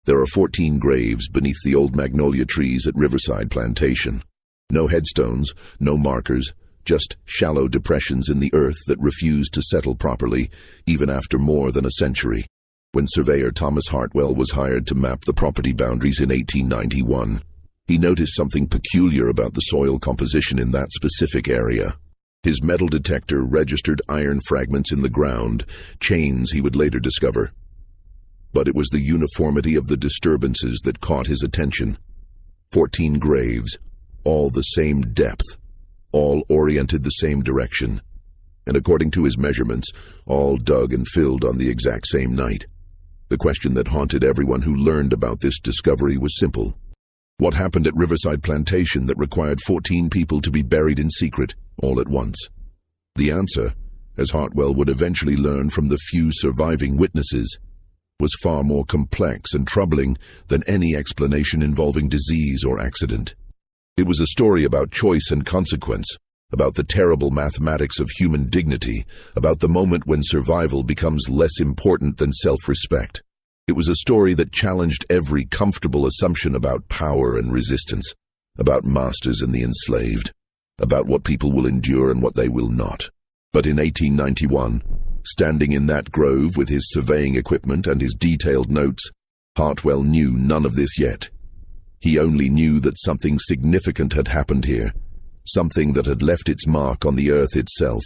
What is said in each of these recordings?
There are 14 graves beneath the old magnolia trees at Riverside Plantation. No headstones, no markers, just shallow depressions in the earth that refuse to settle properly, even after more than a century. When surveyor Thomas Hartwell was hired to map the property boundaries in 1891, he noticed something peculiar about the soil composition in that specific area. His metal detector registered iron fragments in the ground, chains he would later discover. But it was the uniformity of the disturbances that caught his attention. 14 graves, all the same depth, all oriented the same direction, and according to his measurements, all dug and filled on the exact same night. The question that haunted everyone who learned about this discovery was simple. What happened at Riverside Plantation that required 14 people to be buried in secret, all at once? The answer, as Hartwell would eventually learn from the few surviving witnesses, was far more complex and troubling than any explanation involving disease or accident. It was a story about choice and consequence, about the terrible mathematics of human dignity, about the moment when survival becomes less important than self-respect. It was a story that challenged every comfortable assumption about power and resistance, about masters and the enslaved, about what people will endure and what they will not. But in 1891, standing in that grove with his surveying equipment and his detailed notes, Hartwell knew none of this yet. He only knew that something significant had happened here, something that had left its mark on the earth itself,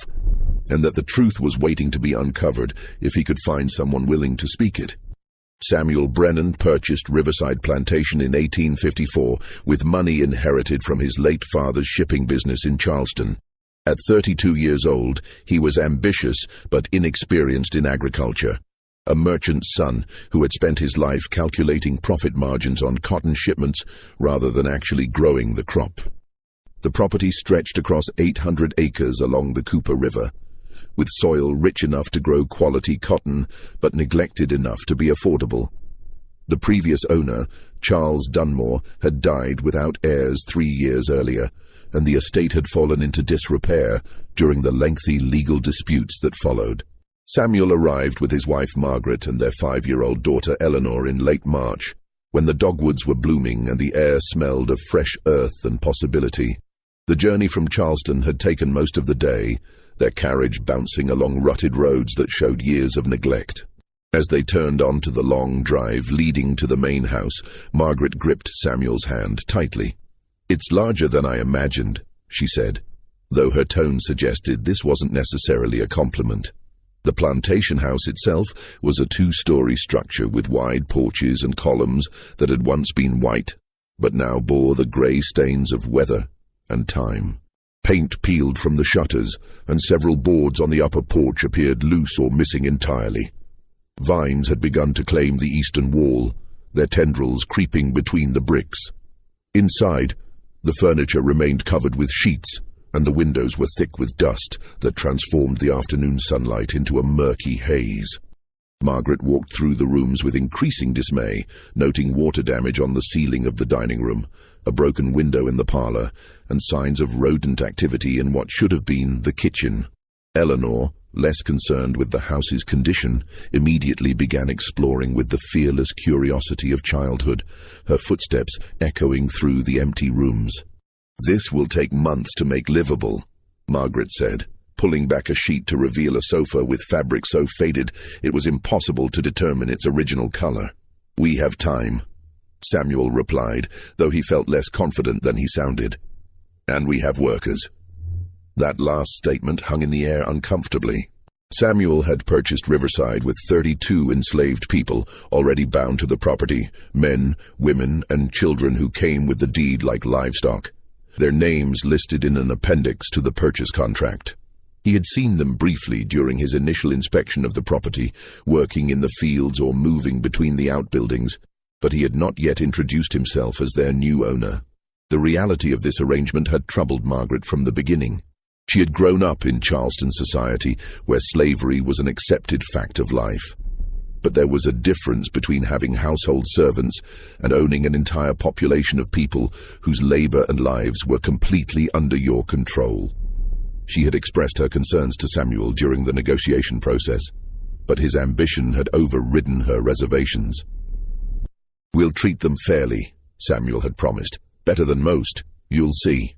and that the truth was waiting to be uncovered if he could find someone willing to speak it. Samuel Brennan purchased Riverside Plantation in 1854 with money inherited from his late father's shipping business in Charleston. At 32 years old, he was ambitious but inexperienced in agriculture. A merchant's son who had spent his life calculating profit margins on cotton shipments rather than actually growing the crop. The property stretched across 800 acres along the Cooper River, with soil rich enough to grow quality cotton but neglected enough to be affordable. The previous owner, Charles Dunmore, had died without heirs 3 years earlier, and the estate had fallen into disrepair during the lengthy legal disputes that followed. Samuel arrived with his wife Margaret and their 5-year-old daughter Eleanor in late March, when the dogwoods were blooming and the air smelled of fresh earth and possibility. The journey from Charleston had taken most of the day, their carriage bouncing along rutted roads that showed years of neglect. As they turned onto the long drive leading to the main house, Margaret gripped Samuel's hand tightly. "It's larger than I imagined," she said, though her tone suggested this wasn't necessarily a compliment. The plantation house itself was a 2-story structure with wide porches and columns that had once been white, but now bore the grey stains of weather and time. Paint peeled from the shutters, and several boards on the upper porch appeared loose or missing entirely. Vines had begun to claim the eastern wall, their tendrils creeping between the bricks. Inside, the furniture remained covered with sheets, and the windows were thick with dust that transformed the afternoon sunlight into a murky haze. Margaret walked through the rooms with increasing dismay, noting water damage on the ceiling of the dining room, a broken window in the parlor, and signs of rodent activity in what should have been the kitchen. Eleanor, less concerned with the house's condition, immediately began exploring with the fearless curiosity of childhood, her footsteps echoing through the empty rooms. "This will take months to make livable," Margaret said, pulling back a sheet to reveal a sofa with fabric so faded it was impossible to determine its original color. "We have time," Samuel replied, though he felt less confident than he sounded. "And we have workers." That last statement hung in the air uncomfortably. Samuel had purchased Riverside with 32 enslaved people already bound to the property, men, women, and children who came with the deed like livestock, their names listed in an appendix to the purchase contract. He had seen them briefly during his initial inspection of the property, working in the fields or moving between the outbuildings, but he had not yet introduced himself as their new owner. The reality of this arrangement had troubled Margaret from the beginning. She had grown up in Charleston society, where slavery was an accepted fact of life. But there was a difference between having household servants and owning an entire population of people whose labor and lives were completely under your control. She had expressed her concerns to Samuel during the negotiation process, but his ambition had overridden her reservations. "We'll treat them fairly," Samuel had promised. "Better than most. You'll see."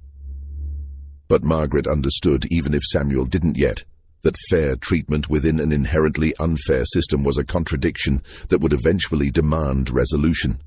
But Margaret understood, even if Samuel didn't yet, that fair treatment within an inherently unfair system was a contradiction that would eventually demand resolution.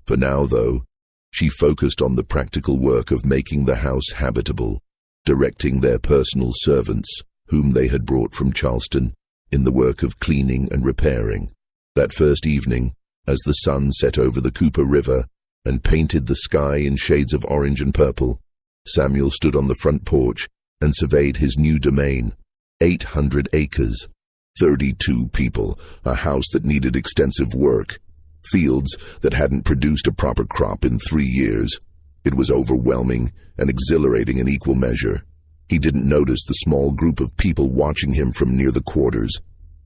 For now, though, she focused on the practical work of making the house habitable, directing their personal servants, whom they had brought from Charleston, in the work of cleaning and repairing. That first evening, as the sun set over the Cooper River and painted the sky in shades of orange and purple, Samuel stood on the front porch and surveyed his new domain. 800 acres, 32 people, a house that needed extensive work, fields that hadn't produced a proper crop in 3 years. It was overwhelming and exhilarating in equal measure. He didn't notice the small group of people watching him from near the quarters.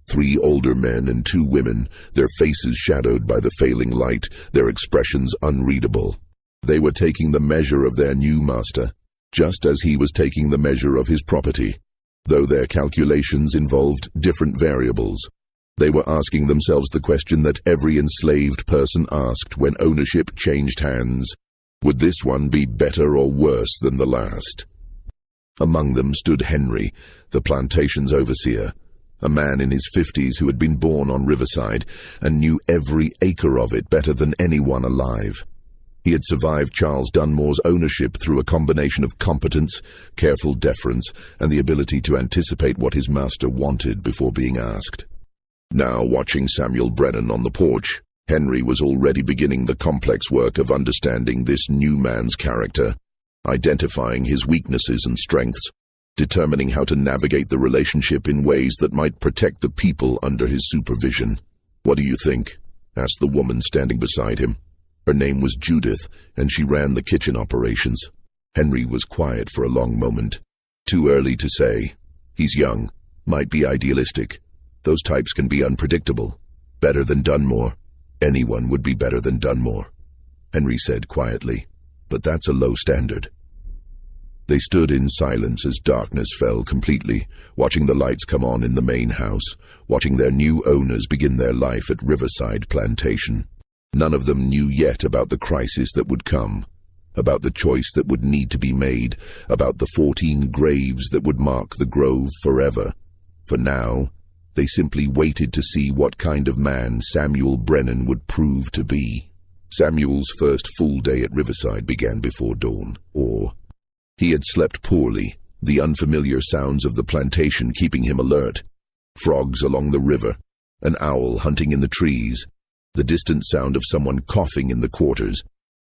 3 older men and 2 women, their faces shadowed by the failing light, their expressions unreadable. They were taking the measure of their new master, just as he was taking the measure of his property. Though their calculations involved different variables, they were asking themselves the question that every enslaved person asked when ownership changed hands: would this one be better or worse than the last? Among them stood Henry, the plantation's overseer, a man in his 50s who had been born on Riverside and knew every acre of it better than anyone alive. He had survived Charles Dunmore's ownership through a combination of competence, careful deference, and the ability to anticipate what his master wanted before being asked. Now, watching Samuel Brennan on the porch, Henry was already beginning the complex work of understanding this new man's character, identifying his weaknesses and strengths, determining how to navigate the relationship in ways that might protect the people under his supervision. "What do you think?" asked the woman standing beside him. Her name was Judith, and she ran the kitchen operations. Henry was quiet for a long moment. "Too early to say. He's young, might be idealistic. Those types can be unpredictable. Better than Dunmore. Anyone would be better than Dunmore," Henry said quietly. "But that's a low standard." They stood in silence as darkness fell completely, watching the lights come on in the main house, watching their new owners begin their life at Riverside Plantation. None of them knew yet about the crisis that would come, about the choice that would need to be made, about the 14 graves that would mark the grove forever. For now, they simply waited to see what kind of man Samuel Brennan would prove to be. Samuel's first full day at Riverside began before dawn, he had slept poorly, the unfamiliar sounds of the plantation keeping him alert. Frogs along the river, an owl hunting in the trees, the distant sound of someone coughing in the quarters.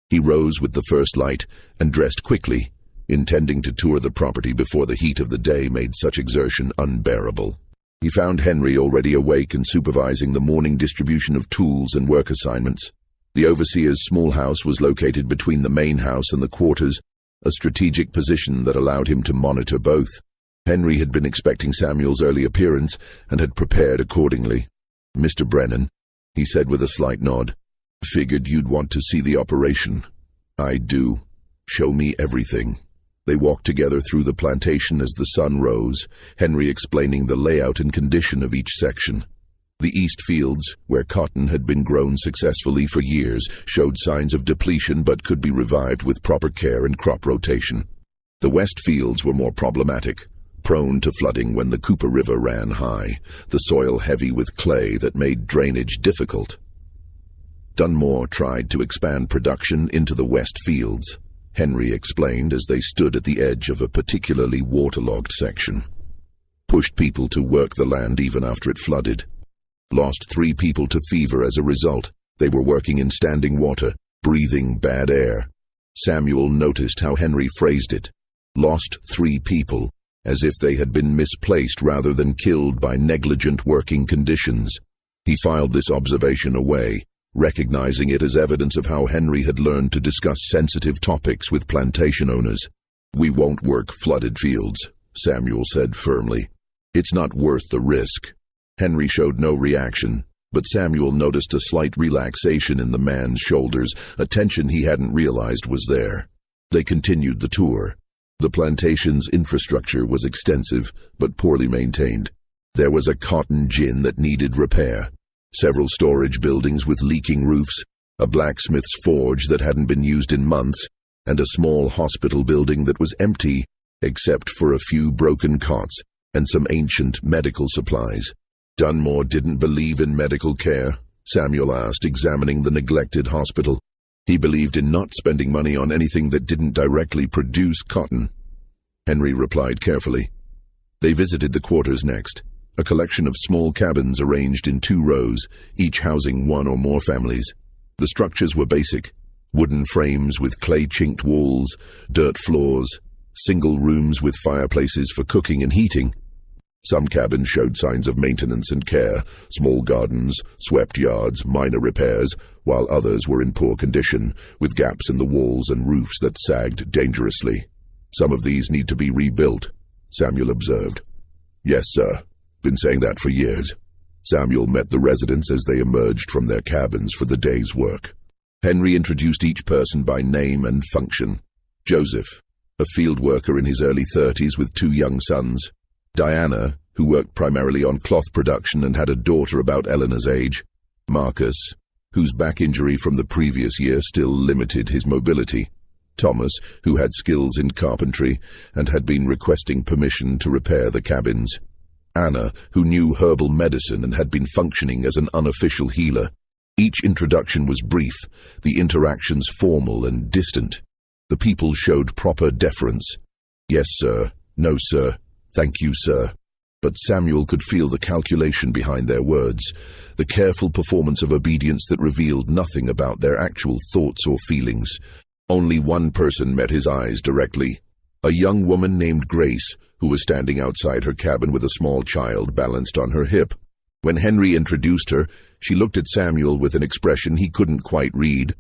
He rose with the first light and dressed quickly, intending to tour the property before the heat of the day made such exertion unbearable. He found Henry already awake and supervising the morning distribution of tools and work assignments. The overseer's small house was located between the main house and the quarters, a strategic position that allowed him to monitor both. Henry had been expecting Samuel's early appearance and had prepared accordingly. "Mr. Brennan," he said with a slight nod, "figured you'd want to see the operation." "I do. Show me everything." They walked together through the plantation as the sun rose, Henry explaining the layout and condition of each section. The east fields, where cotton had been grown successfully for years, showed signs of depletion but could be revived with proper care and crop rotation. The west fields were more problematic, prone to flooding when the Cooper River ran high, the soil heavy with clay that made drainage difficult. Dunmore tried to expand production into the west fields, Henry explained as they stood at the edge of a particularly waterlogged section. Pushed people to work the land even after it flooded. Lost 3 people to fever as a result. They were working in standing water, breathing bad air. Samuel noticed how Henry phrased it. Lost 3 people, as if they had been misplaced rather than killed by negligent working conditions. He filed this observation away, recognizing it as evidence of how Henry had learned to discuss sensitive topics with plantation owners. "We won't work flooded fields," Samuel said firmly. "It's not worth the risk." Henry showed no reaction, but Samuel noticed a slight relaxation in the man's shoulders, a tension he hadn't realized was there. They continued the tour. The plantation's infrastructure was extensive, but poorly maintained. There was a cotton gin that needed repair, several storage buildings with leaking roofs, a blacksmith's forge that hadn't been used in months, and a small hospital building that was empty except for a few broken cots and some ancient medical supplies. Dunmore didn't believe in medical care, Samuel asked, examining the neglected hospital. He believed in not spending money on anything that didn't directly produce cotton. Henry replied carefully. They visited the quarters next, a collection of small cabins arranged in 2 rows, each housing 1 or more families. The structures were basic: wooden frames with clay-chinked walls, dirt floors, single rooms with fireplaces for cooking and heating. Some cabins showed signs of maintenance and care: small gardens, swept yards, minor repairs, while others were in poor condition, with gaps in the walls and roofs that sagged dangerously. Some of these need to be rebuilt, Samuel observed. Yes, sir. Been saying that for years. Samuel met the residents as they emerged from their cabins for the day's work. Henry introduced each person by name and function. Joseph, a field worker in his early 30s with 2 young sons. Diana, who worked primarily on cloth production and had a daughter about Eleanor's age. Marcus, whose back injury from the previous year still limited his mobility. Thomas, who had skills in carpentry and had been requesting permission to repair the cabins. Anna, who knew herbal medicine and had been functioning as an unofficial healer. Each introduction was brief, the interactions formal and distant. The people showed proper deference. Yes, sir. No, sir. Thank you, sir. But Samuel could feel the calculation behind their words, the careful performance of obedience that revealed nothing about their actual thoughts or feelings. Only one person met his eyes directly: a young woman named Grace, who was standing outside her cabin with a small child balanced on her hip. When Henry introduced her, she looked at Samuel with an expression he couldn't quite read.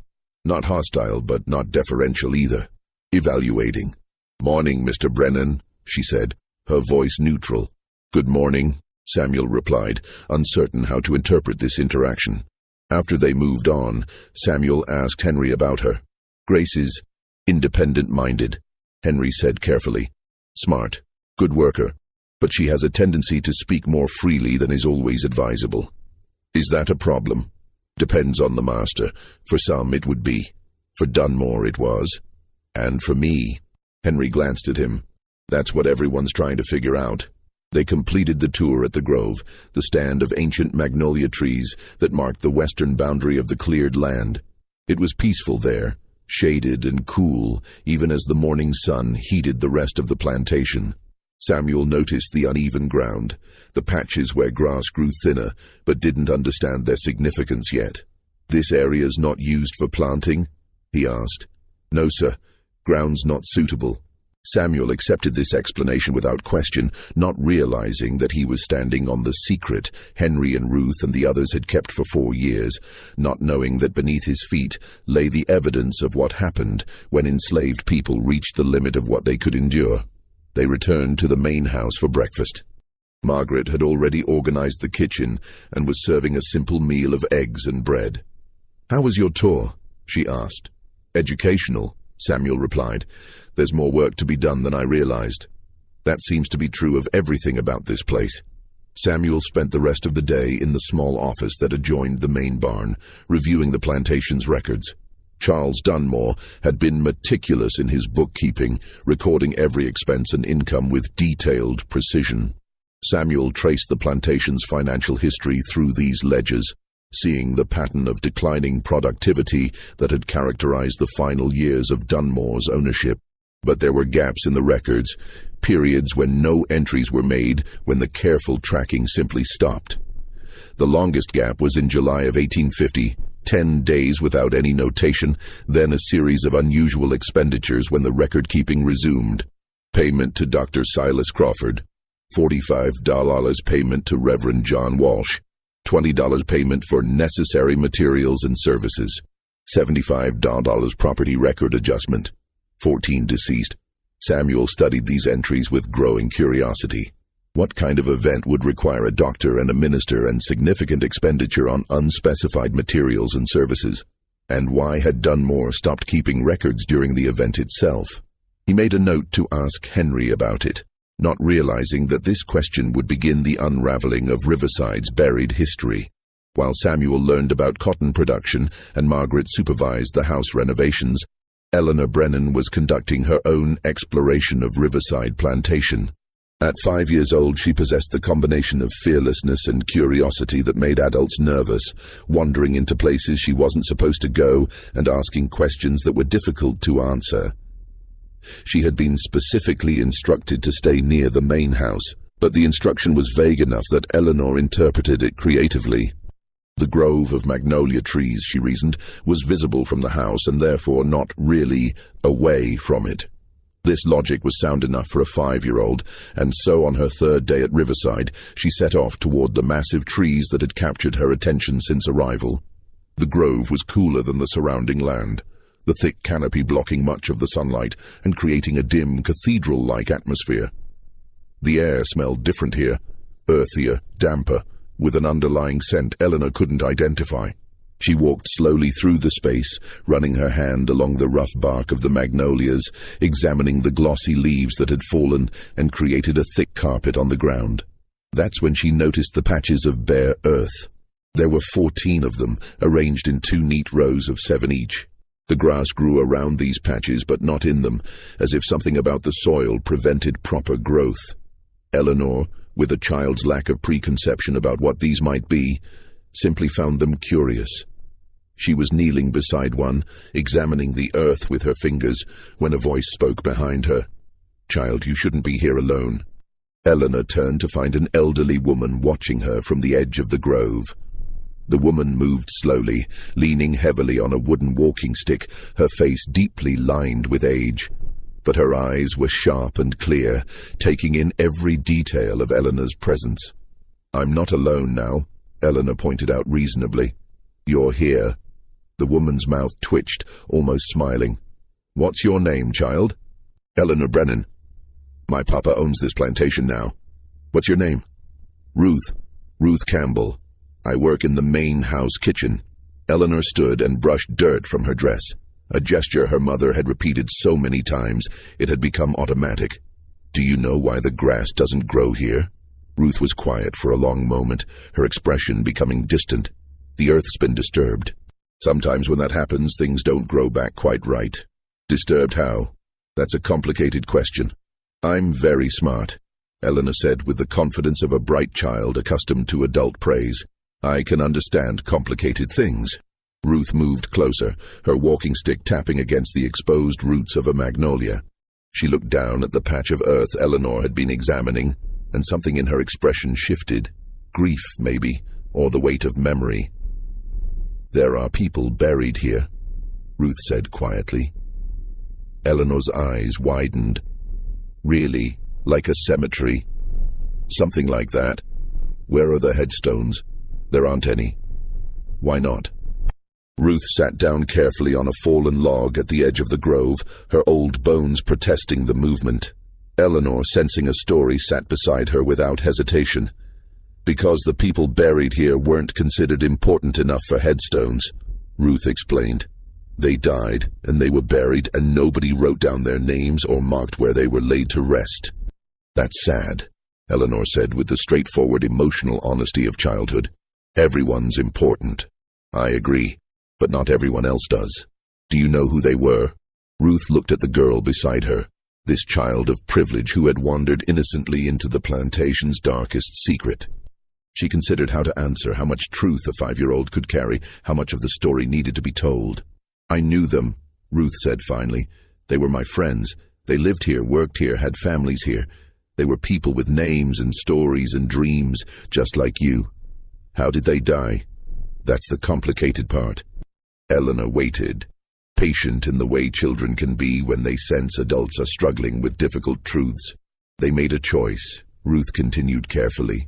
Not hostile, but not deferential either. Evaluating. "Morning, Mr. Brennan," she said, her voice neutral. "Good morning," Samuel replied, uncertain how to interpret this interaction. After they moved on, Samuel asked Henry about her. "Grace is independent-minded," Henry said carefully. "Smart, good worker, but she has a tendency to speak more freely than is always advisable." "Is that a problem?" "Depends on the master. For some it would be. For Dunmore it was. And for me." Henry glanced at him. "That's what everyone's trying to figure out." They completed the tour at the grove, the stand of ancient magnolia trees that marked the western boundary of the cleared land. It was peaceful there, shaded and cool, even as the morning sun heated the rest of the plantation. Samuel noticed the uneven ground, the patches where grass grew thinner, but didn't understand their significance yet. "This area's not used for planting?" he asked. "No, sir. Ground's not suitable." Samuel accepted this explanation without question, not realizing that he was standing on the secret Henry and Ruth and the others had kept for 4 years, not knowing that beneath his feet lay the evidence of what happened when enslaved people reached the limit of what they could endure. They returned to the main house for breakfast. Margaret had already organized the kitchen and was serving a simple meal of eggs and bread. "How was your tour?" she asked. "Educational," Samuel replied. "There's more work to be done than I realized." That seems to be true of everything about this place. Samuel spent the rest of the day in the small office that adjoined the main barn, reviewing the plantation's records. Charles Dunmore had been meticulous in his bookkeeping, recording every expense and income with detailed precision. Samuel traced the plantation's financial history through these ledgers, seeing the pattern of declining productivity that had characterized the final years of Dunmore's ownership. But there were gaps in the records, periods when no entries were made, when the careful tracking simply stopped. The longest gap was in July of 1850, 10 days without any notation, then a series of unusual expenditures when the record-keeping resumed. Payment to Dr. Silas Crawford, $45 payment to Reverend John Walsh, $20 payment for necessary materials and services, $75 property record adjustment, 14 deceased. Samuel studied these entries with growing curiosity. What kind of event would require a doctor and a minister and significant expenditure on unspecified materials and services? And why had Dunmore stopped keeping records during the event itself? He made a note to ask Henry about it, not realizing that this question would begin the unraveling of Riverside's buried history. While Samuel learned about cotton production and Margaret supervised the house renovations, Eleanor Brennan was conducting her own exploration of Riverside Plantation. At 5 years old, she possessed the combination of fearlessness and curiosity that made adults nervous, wandering into places she wasn't supposed to go and asking questions that were difficult to answer. She had been specifically instructed to stay near the main house, but the instruction was vague enough that Eleanor interpreted it creatively. The grove of magnolia trees, she reasoned, was visible from the house and therefore not really away from it. This logic was sound enough for a 5-year-old, and so on her third day at Riverside, she set off toward the massive trees that had captured her attention since arrival. The grove was cooler than the surrounding land, the thick canopy blocking much of the sunlight and creating a dim, cathedral-like atmosphere. The air smelled different here, earthier, damper, with an underlying scent Eleanor couldn't identify. She walked slowly through the space, running her hand along the rough bark of the magnolias, examining the glossy leaves that had fallen and created a thick carpet on the ground. That's when she noticed the patches of bare earth. There were 14 of them, arranged in 2 neat rows of 7 each. The grass grew around these patches, but not in them, as if something about the soil prevented proper growth. Eleanor, with a child's lack of preconception about what these might be, simply found them curious. She was kneeling beside one, examining the earth with her fingers, when a voice spoke behind her. "Child, you shouldn't be here alone." Eleanor turned to find an elderly woman watching her from the edge of the grove. The woman moved slowly, leaning heavily on a wooden walking stick, her face deeply lined with age. But her eyes were sharp and clear, taking in every detail of Eleanor's presence. "I'm not alone now," Eleanor pointed out reasonably. "You're here." The woman's mouth twitched, almost smiling. "What's your name, child?" "Eleanor Brennan. My papa owns this plantation now." "What's your name?" "Ruth. Ruth Campbell. I work in the main house kitchen." Eleanor stood and brushed dirt from her dress, a gesture her mother had repeated so many times it had become automatic. "Do you know why the grass doesn't grow here?" Ruth was quiet for a long moment, her expression becoming distant. "The earth's been disturbed. Sometimes when that happens, things don't grow back quite right." "Disturbed how?" "That's a complicated question." "I'm very smart," Eleanor said with the confidence of a bright child accustomed to adult praise. "I can understand complicated things." Ruth moved closer, her walking stick tapping against the exposed roots of a magnolia. She looked down at the patch of earth Eleanor had been examining, and something in her expression shifted. Grief, maybe, or the weight of memory. "There are people buried here," Ruth said quietly. Eleanor's eyes widened. "Really? Like a cemetery?" "Something like that." "Where are the headstones?" "There aren't any." "Why not?" Ruth sat down carefully on a fallen log at the edge of the grove, her old bones protesting the movement. Eleanor, sensing a story, sat beside her without hesitation. "Because the people buried here weren't considered important enough for headstones," Ruth explained. "They died, and they were buried, and nobody wrote down their names or marked where they were laid to rest." "That's sad," Eleanor said with the straightforward emotional honesty of childhood. "Everyone's important." "I agree, but not everyone else does." "Do you know who they were?" Ruth looked at the girl beside her, this child of privilege who had wandered innocently into the plantation's darkest secret. She considered how to answer, how much truth a 5-year-old could carry, how much of the story needed to be told. "I knew them," Ruth said finally. "They were my friends. They lived here, worked here, had families here. They were people with names and stories and dreams, just like you." "How did they die?" "That's the complicated part." Eleanor waited, patient in the way children can be when they sense adults are struggling with difficult truths. "They made a choice," Ruth continued carefully.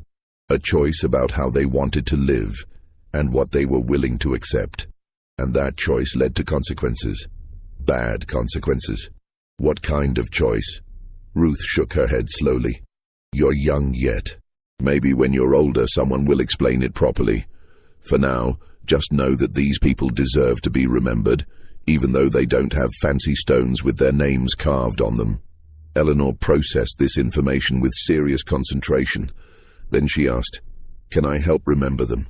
"A choice about how they wanted to live and what they were willing to accept. And that choice led to consequences. Bad consequences." "What kind of choice?" Ruth shook her head slowly. "You're young yet. Maybe when you're older someone will explain it properly. For now, just know that these people deserve to be remembered, even though they don't have fancy stones with their names carved on them." Eleanor processed this information with serious concentration. Then she asked, "Can I help remember them?"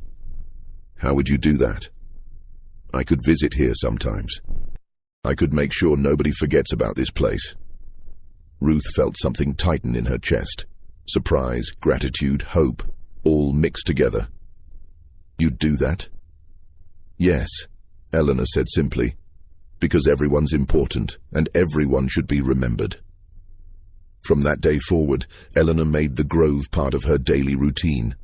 How would you do that? I could visit here sometimes. I could make sure nobody forgets about this place. Ruth felt something tighten in her chest. Surprise, gratitude, hope, all mixed together. You'd do that? Yes, Eleanor said simply, because everyone's important and everyone should be remembered. From that day forward, Eleanor made the grove part of her daily routine.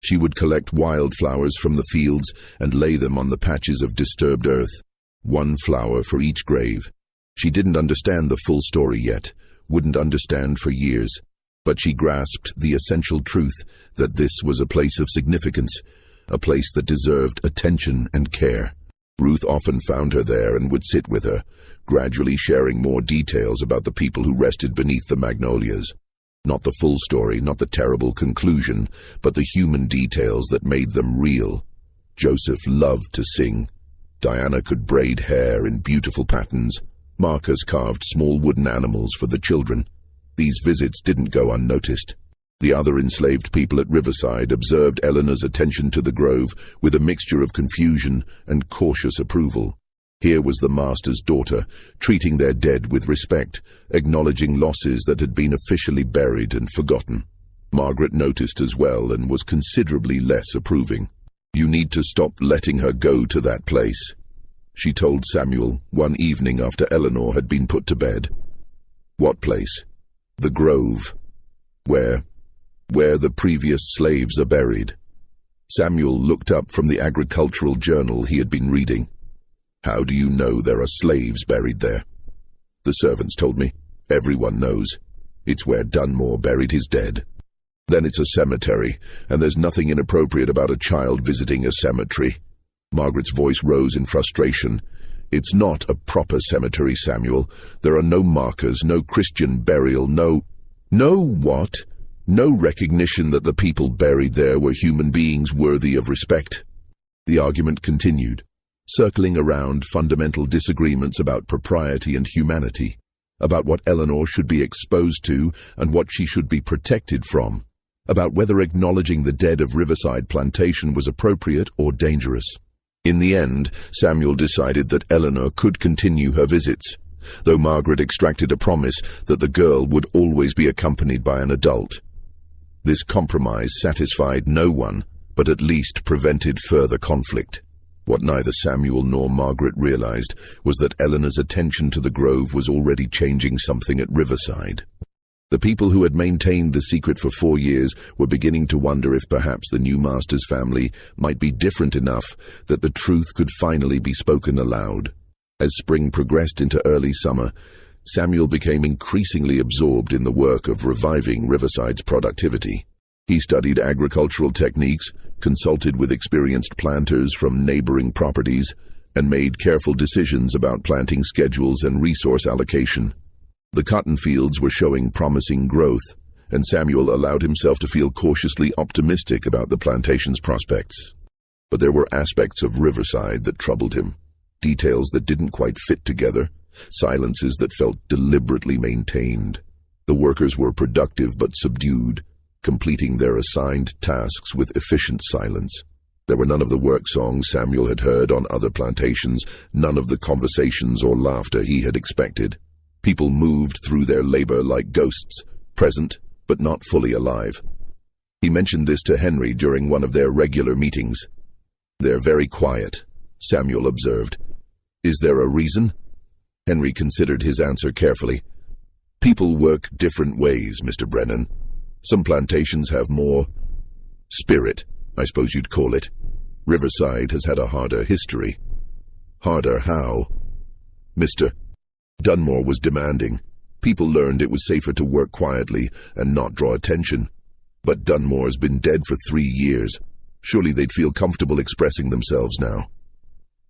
She would collect wildflowers from the fields and lay them on the patches of disturbed earth, one flower for each grave. She didn't understand the full story yet, wouldn't understand for years, but she grasped the essential truth that this was a place of significance, a place that deserved attention and care. Ruth often found her there and would sit with her, gradually sharing more details about the people who rested beneath the magnolias. Not the full story, not the terrible conclusion, but the human details that made them real. Joseph loved to sing. Diana could braid hair in beautiful patterns. Marcus carved small wooden animals for the children. These visits didn't go unnoticed. The other enslaved people at Riverside observed Eleanor's attention to the grove with a mixture of confusion and cautious approval. Here was the master's daughter, treating their dead with respect, acknowledging losses that had been officially buried and forgotten. Margaret noticed as well and was considerably less approving. "You need to stop letting her go to that place," she told Samuel one evening after Eleanor had been put to bed. "What place?" "The grove. Where the previous slaves are buried." Samuel looked up from the agricultural journal he had been reading. "How do you know there are slaves buried there?" "The servants told me. Everyone knows. It's where Dunmore buried his dead." "Then it's a cemetery, and there's nothing inappropriate about a child visiting a cemetery." Margaret's voice rose in frustration. "It's not a proper cemetery, Samuel. There are no markers, no Christian burial, no what? No recognition that the people buried there were human beings worthy of respect." The argument continued, circling around fundamental disagreements about propriety and humanity, about what Eleanor should be exposed to and what she should be protected from, about whether acknowledging the dead of Riverside Plantation was appropriate or dangerous. In the end, Samuel decided that Eleanor could continue her visits, though Margaret extracted a promise that the girl would always be accompanied by an adult. This compromise satisfied no one, but at least prevented further conflict. What neither Samuel nor Margaret realized was that Eleanor's attention to the grove was already changing something at Riverside. The people who had maintained the secret for 4 years were beginning to wonder if perhaps the new master's family might be different enough that the truth could finally be spoken aloud. As spring progressed into early summer, Samuel became increasingly absorbed in the work of reviving Riverside's productivity. He studied agricultural techniques, consulted with experienced planters from neighboring properties, and made careful decisions about planting schedules and resource allocation. The cotton fields were showing promising growth, and Samuel allowed himself to feel cautiously optimistic about the plantation's prospects. But there were aspects of Riverside that troubled him, details that didn't quite fit together, silences that felt deliberately maintained. The workers were productive but subdued, completing their assigned tasks with efficient silence. There were none of the work songs Samuel had heard on other plantations, none of the conversations or laughter he had expected. People moved through their labor like ghosts, present but not fully alive. He mentioned this to Henry during one of their regular meetings. "They're very quiet," Samuel observed. "Is there a reason?" Henry considered his answer carefully. "People work different ways, Mr. Brennan. Some plantations have more spirit, I suppose you'd call it. Riverside has had a harder history." "Harder how?" "Mr. Dunmore was demanding. People learned it was safer to work quietly and not draw attention. But Dunmore's been dead for 3 years. Surely they'd feel comfortable expressing themselves now."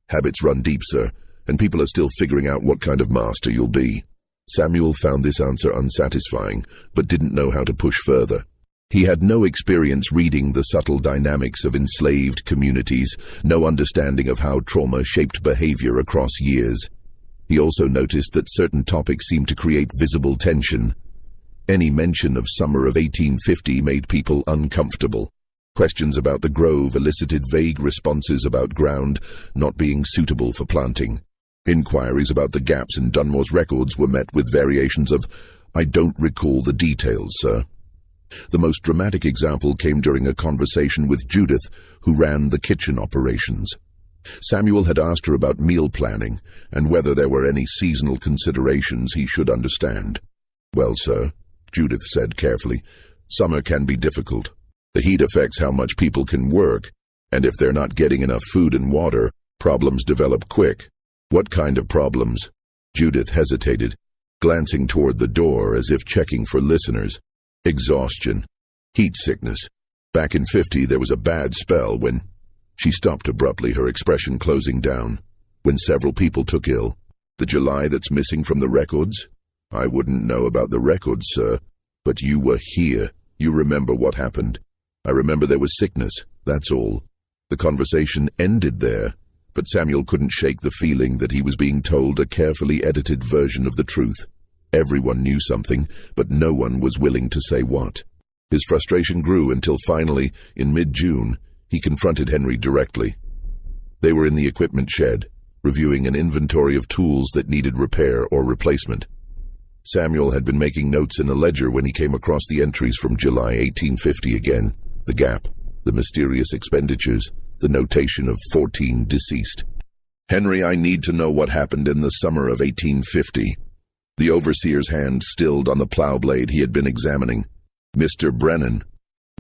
"Habits run deep, sir, and people are still figuring out what kind of master you'll be." Samuel found this answer unsatisfying, but didn't know how to push further. He had no experience reading the subtle dynamics of enslaved communities, no understanding of how trauma shaped behavior across years. He also noticed that certain topics seemed to create visible tension. Any mention of summer of 1850 made people uncomfortable. Questions about the grove elicited vague responses about ground not being suitable for planting. Inquiries about the gaps in Dunmore's records were met with variations of, "I don't recall the details, sir." The most dramatic example came during a conversation with Judith, who ran the kitchen operations. Samuel had asked her about meal planning and whether there were any seasonal considerations he should understand. "Well, sir," Judith said carefully, "summer can be difficult. The heat affects how much people can work, and if they're not getting enough food and water, problems develop quick." "What kind of problems?" Judith hesitated, glancing toward the door as if checking for listeners. "Exhaustion. Heat sickness. Back in 50 there was a bad spell when—" She stopped abruptly, her expression closing down. "When several people took ill. The July that's missing from the records?" "I wouldn't know about the records, sir. But you were here. You remember what happened." "I remember there was sickness, that's all." The conversation ended there, but Samuel couldn't shake the feeling that he was being told a carefully edited version of the truth. Everyone knew something, but no one was willing to say what. His frustration grew until finally, in mid-June, he confronted Henry directly. They were in the equipment shed, reviewing an inventory of tools that needed repair or replacement. Samuel had been making notes in a ledger when he came across the entries from July 1850 again. The gap, the mysterious expenditures, the notation of 14 deceased. "Henry, I need to know what happened in the summer of 1850. The overseer's hand stilled on the plow blade he had been examining. "Mr. Brennan."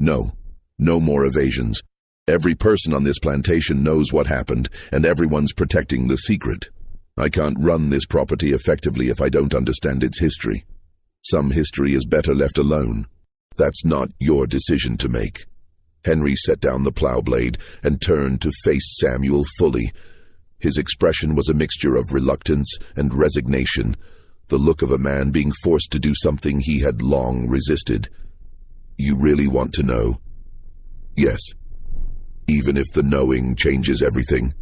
"No. No more evasions. Every person on this plantation knows what happened, and everyone's protecting the secret. I can't run this property effectively if I don't understand its history. Some history is better left alone. That's not your decision to make." Henry set down the plow blade and turned to face Samuel fully. His expression was a mixture of reluctance and resignation, the look of a man being forced to do something he had long resisted. "You really want to know?" "Yes. Even if the knowing changes everything?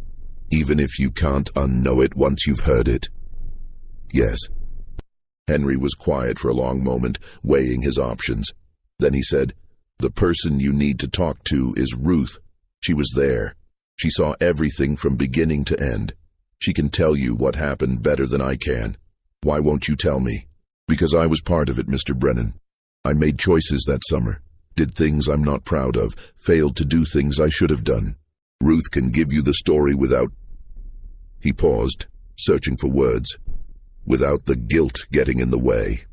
Even if you can't unknow it once you've heard it?" "Yes." Henry was quiet for a long moment, weighing his options. Then he said, "The person you need to talk to is Ruth. She was there. She saw everything from beginning to end. She can tell you what happened better than I can." "Why won't you tell me?" "Because I was part of it, Mr. Brennan. I made choices that summer, did things I'm not proud of, failed to do things I should have done. Ruth can give you the story without—" He paused, searching for words. "Without the guilt getting in the way."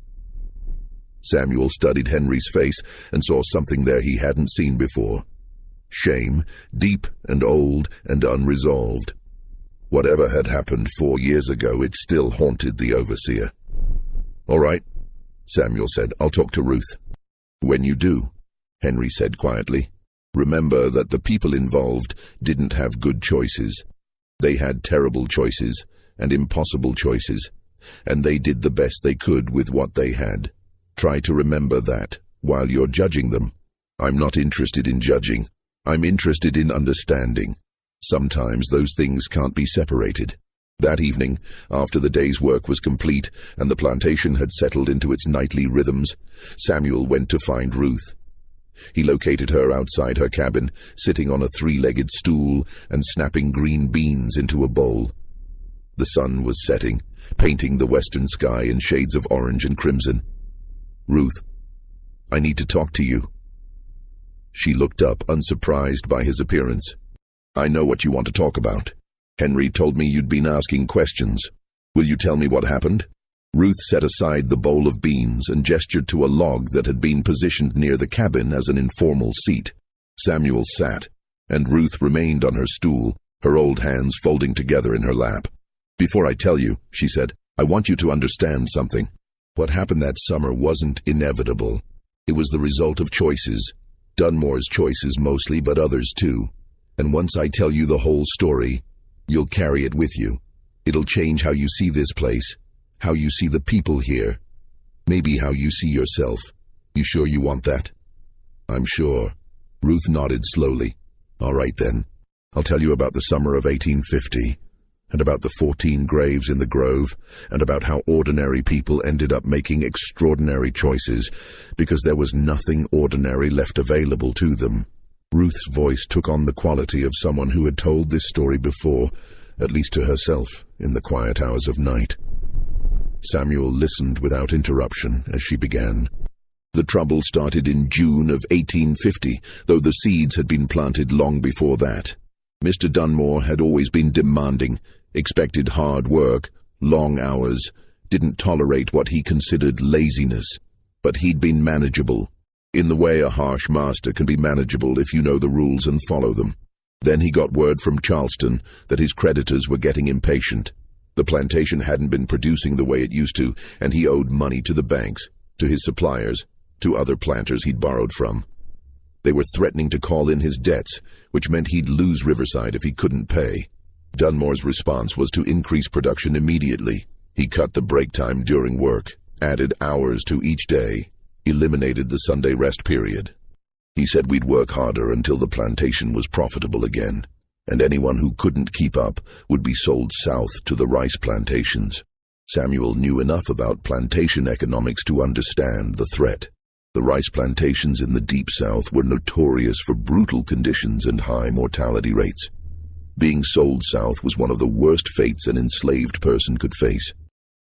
Samuel studied Henry's face and saw something there he hadn't seen before. Shame, deep and old and unresolved. Whatever had happened 4 years ago, it still haunted the overseer. "All right," Samuel said, "I'll talk to Ruth." "When you do," Henry said quietly, "remember that the people involved didn't have good choices. They had terrible choices and impossible choices, and they did the best they could with what they had. Try to remember that while you're judging them. I'm not interested in judging. I'm interested in understanding. Sometimes those things can't be separated." That evening, after the day's work was complete and the plantation had settled into its nightly rhythms, Samuel went to find Ruth. He located her outside her cabin, sitting on a 3-legged stool and snapping green beans into a bowl. The sun was setting, painting the western sky in shades of orange and crimson. "Ruth, I need to talk to you." She looked up, unsurprised by his appearance. "I know what you want to talk about. Henry told me you'd been asking questions. Will you tell me what happened?" Ruth set aside the bowl of beans and gestured to a log that had been positioned near the cabin as an informal seat. Samuel sat, and Ruth remained on her stool, her old hands folding together in her lap. "Before I tell you," she said, "I want you to understand something. What happened that summer wasn't inevitable. It was the result of choices. Dunmore's choices mostly, but others too. And once I tell you the whole story, you'll carry it with you. It'll change how you see this place, how you see the people here, maybe how you see yourself. You sure you want that?" "I'm sure." Ruth nodded slowly. "All right then. I'll tell you about the summer of 1850, and about the 14 graves in the grove, and about how ordinary people ended up making extraordinary choices because there was nothing ordinary left available to them. Ruth's voice took on the quality of someone who had told this story before, at least to herself, in the quiet hours of night. Samuel listened without interruption as she began. The trouble started in June of 1850, though the seeds had been planted long before that. Mr. Dunmore had always been demanding, expected hard work, long hours, didn't tolerate what he considered laziness, but he'd been manageable, in the way a harsh master can be manageable if you know the rules and follow them. Then he got word from Charleston that his creditors were getting impatient. The plantation hadn't been producing the way it used to, and he owed money to the banks, to his suppliers, to other planters he'd borrowed from. They were threatening to call in his debts, which meant he'd lose Riverside if he couldn't pay. Dunmore's response was to increase production immediately. He cut the break time during work, added hours to each day, eliminated the Sunday rest period. He said we'd work harder until the plantation was profitable again, and anyone who couldn't keep up would be sold south to the rice plantations. Samuel knew enough about plantation economics to understand the threat. The rice plantations in the Deep South were notorious for brutal conditions and high mortality rates. Being sold south was one of the worst fates an enslaved person could face.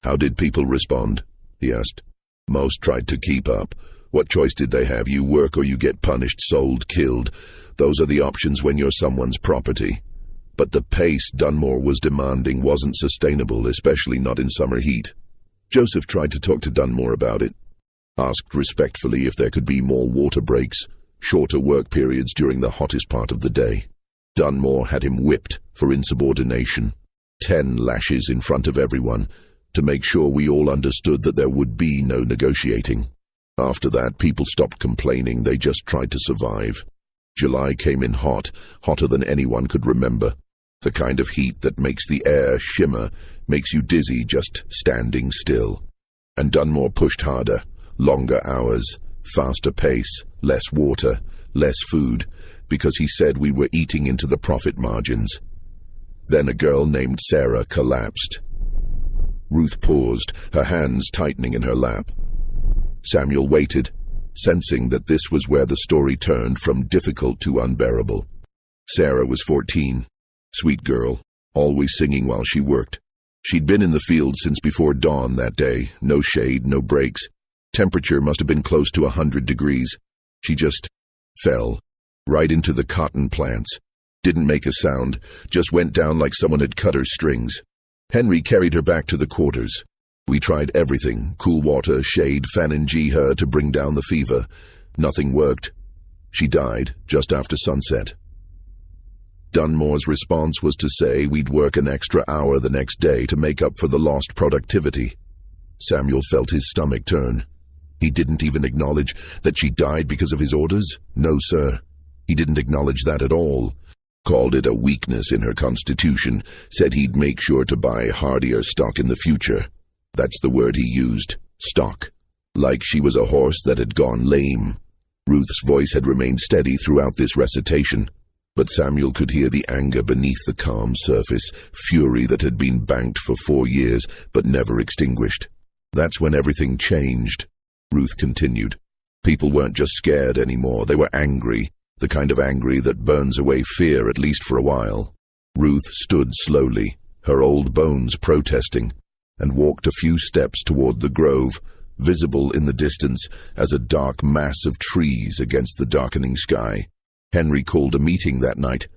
How did people respond? He asked. Most tried to keep up. What choice did they have? You work or you get punished, sold, killed. Those are the options when you're someone's property. But the pace Dunmore was demanding wasn't sustainable, especially not in summer heat. Joseph tried to talk to Dunmore about it. Asked respectfully if there could be more water breaks, shorter work periods during the hottest part of the day. Dunmore had him whipped for insubordination, 10 lashes in front of everyone, to make sure we all understood that there would be no negotiating. After that, people stopped complaining, they just tried to survive. July came in hot, hotter than anyone could remember. The kind of heat that makes the air shimmer, makes you dizzy just standing still. And Dunmore pushed harder. Longer hours, faster pace, less water, less food, because he said we were eating into the profit margins. Then a girl named Sarah collapsed. Ruth paused, her hands tightening in her lap. Samuel waited, sensing that this was where the story turned from difficult to unbearable. Sarah was 14, sweet girl, always singing while she worked. She'd been in the field since before dawn that day, no shade, no breaks. Temperature must have been close to 100 degrees. She just fell, right into the cotton plants. Didn't make a sound, just went down like someone had cut her strings. Henry carried her back to the quarters. We tried everything, cool water, shade, fan-and-gee her to bring down the fever. Nothing worked. She died just after sunset. Dunmore's response was to say we'd work an extra hour the next day to make up for the lost productivity. Samuel felt his stomach turn. He didn't even acknowledge that she died because of his orders? No, sir. He didn't acknowledge that at all. Called it a weakness in her constitution, said he'd make sure to buy hardier stock in the future. That's the word he used, stock. Like she was a horse that had gone lame. Ruth's voice had remained steady throughout this recitation, but Samuel could hear the anger beneath the calm surface, fury that had been banked for 4 years but never extinguished. That's when everything changed. Ruth continued. People weren't just scared anymore, they were angry, the kind of angry that burns away fear at least for a while. Ruth stood slowly, her old bones protesting, and walked a few steps toward the grove, visible in the distance as a dark mass of trees against the darkening sky. Henry called a meeting that night.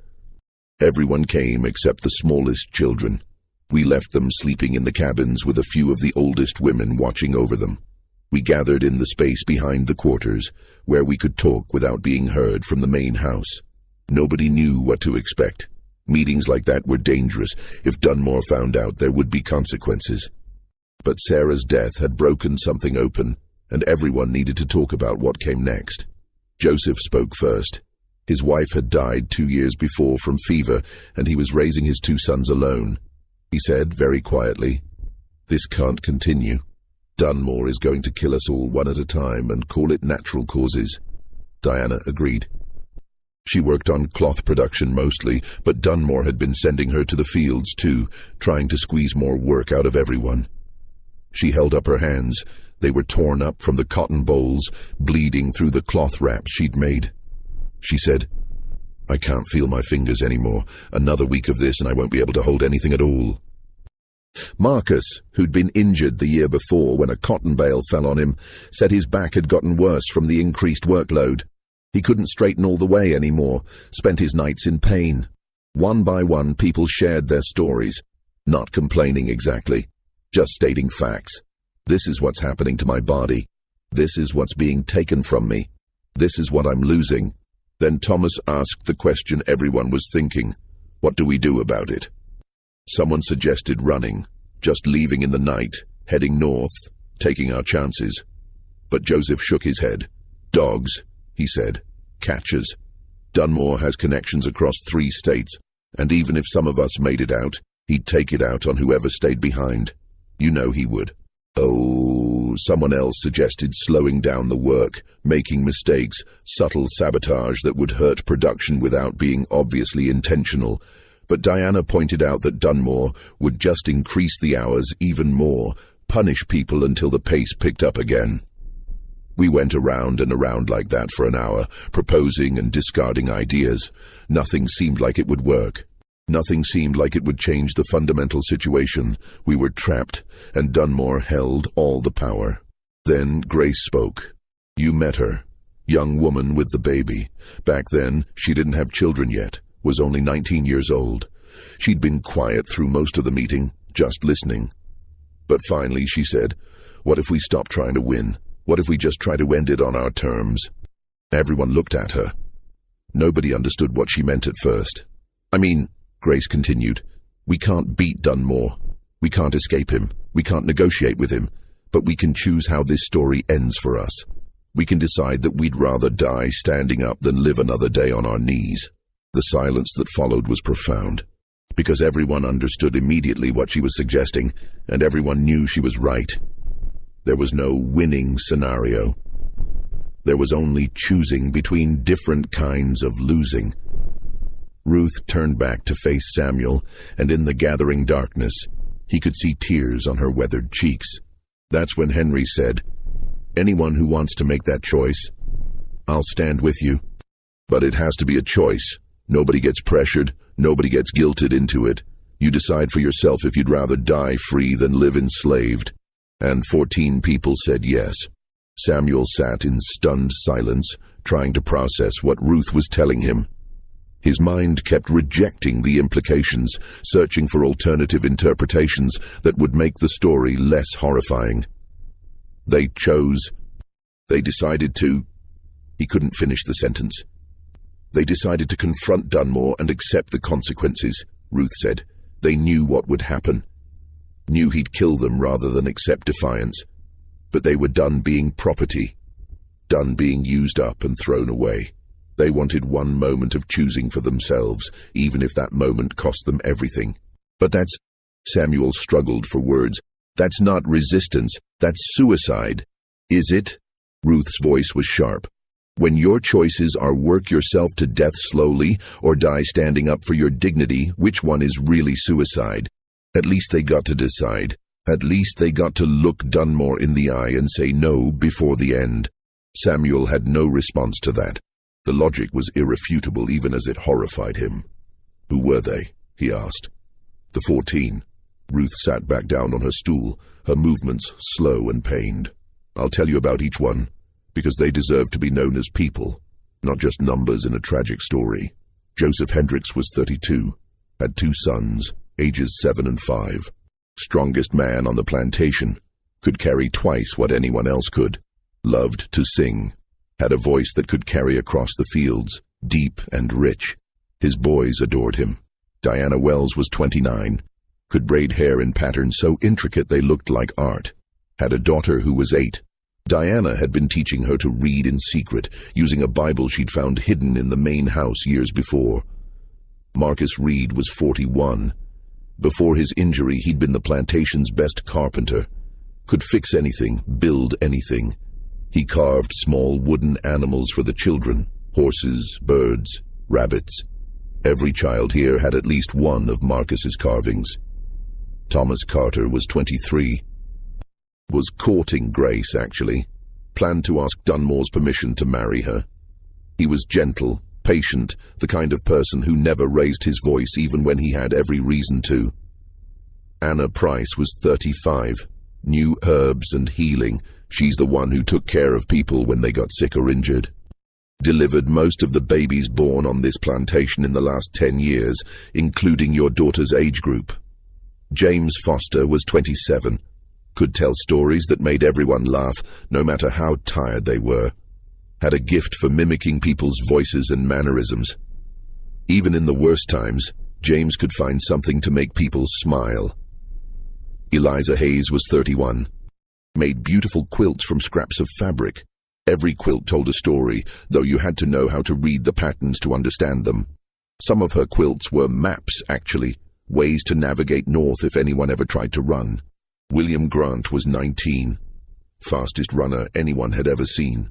Everyone came except the smallest children. We left them sleeping in the cabins with a few of the oldest women watching over them. We gathered in the space behind the quarters, where we could talk without being heard from the main house. Nobody knew what to expect. Meetings like that were dangerous. If Dunmore found out, there would be consequences. But Sarah's death had broken something open, and everyone needed to talk about what came next. Joseph spoke first. His wife had died 2 years before from fever, and he was raising his 2 sons alone. He said, very quietly, "This can't continue. Dunmore is going to kill us all one at a time and call it natural causes." Diana agreed. She worked on cloth production mostly, but Dunmore had been sending her to the fields too, trying to squeeze more work out of everyone. She held up her hands. They were torn up from the cotton bolls, bleeding through the cloth wraps she'd made. She said, I can't feel my fingers anymore. Another week of this and I won't be able to hold anything at all. Marcus, who'd been injured the year before when a cotton bale fell on him, said his back had gotten worse from the increased workload. He couldn't straighten all the way anymore, spent his nights in pain. One by one, people shared their stories, not complaining exactly, just stating facts. This is what's happening to my body. This is what's being taken from me. This is what I'm losing. Then Thomas asked the question everyone was thinking. What do we do about it? Someone suggested running, just leaving in the night, heading north, taking our chances. But Joseph shook his head. Dogs, he said. Catchers. Dunmore has connections across 3 states, and even if some of us made it out, he'd take it out on whoever stayed behind. You know he would. Oh, someone else suggested slowing down the work, making mistakes, subtle sabotage that would hurt production without being obviously intentional. But Diana pointed out that Dunmore would just increase the hours even more, punish people until the pace picked up again. We went around and around like that for an hour, proposing and discarding ideas. Nothing seemed like it would work. Nothing seemed like it would change the fundamental situation. We were trapped, and Dunmore held all the power. Then Grace spoke. You met her. Young woman with the baby. Back then, she didn't have children yet, was only 19 years old. She'd been quiet through most of the meeting, just listening. But finally she said, what if we stop trying to win? What if we just try to end it on our terms? Everyone looked at her. Nobody understood what she meant at first. Grace continued, we can't beat Dunmore. We can't escape him. We can't negotiate with him. But we can choose how this story ends for us. We can decide that we'd rather die standing up than live another day on our knees. The silence that followed was profound, because everyone understood immediately what she was suggesting, and everyone knew she was right. There was no winning scenario. There was only choosing between different kinds of losing. Ruth turned back to face Samuel, and in the gathering darkness, he could see tears on her weathered cheeks. That's when Henry said, anyone who wants to make that choice, I'll stand with you. But it has to be a choice. Nobody gets pressured, nobody gets guilted into it. You decide for yourself if you'd rather die free than live enslaved. And 14 people said yes. Samuel sat in stunned silence, trying to process what Ruth was telling him. His mind kept rejecting the implications, searching for alternative interpretations that would make the story less horrifying. They decided to... He couldn't finish the sentence. They decided to confront Dunmore and accept the consequences, Ruth said. They knew what would happen. Knew he'd kill them rather than accept defiance. But they were done being property. Done being used up and thrown away. They wanted one moment of choosing for themselves, even if that moment cost them everything. But that's... Samuel struggled for words. That's not resistance. That's suicide. Is it? Ruth's voice was sharp. When your choices are work yourself to death slowly or die standing up for your dignity, which one is really suicide? At least they got to decide. At least they got to look Dunmore in the eye and say no before the end. Samuel had no response to that. The logic was irrefutable even as it horrified him. Who were they? He asked. The 14. Ruth sat back down on her stool, her movements slow and pained. I'll tell you about each one, because they deserve to be known as people, not just numbers in a tragic story. Joseph Hendricks was 32, had 2 sons, ages 7 and 5. Strongest man on the plantation, could carry twice what anyone else could. Loved to sing, had a voice that could carry across the fields, deep and rich. His boys adored him. Diana Wells was 29, could braid hair in patterns so intricate they looked like art. Had a daughter who was 8. Diana had been teaching her to read in secret, using a Bible she'd found hidden in the main house years before. Marcus Reed was 41. Before his injury, he'd been the plantation's best carpenter. Could fix anything, build anything. He carved small wooden animals for the children, horses, birds, rabbits. Every child here had at least one of Marcus's carvings. Thomas Carter was 23. Was courting Grace, actually. Planned to ask Dunmore's permission to marry her. He was gentle, patient, the kind of person who never raised his voice even when he had every reason to. Anna Price was 35, knew herbs and healing. She's the one who took care of people when they got sick or injured. Delivered most of the babies born on this plantation in the last 10 years, including your daughter's age group. James Foster was 27, could tell stories that made everyone laugh, no matter how tired they were. Had a gift for mimicking people's voices and mannerisms. Even in the worst times, James could find something to make people smile. Eliza Hayes was 31. Made beautiful quilts from scraps of fabric. Every quilt told a story, though you had to know how to read the patterns to understand them. Some of her quilts were maps, actually, ways to navigate north if anyone ever tried to run. William Grant was 19. Fastest runner anyone had ever seen.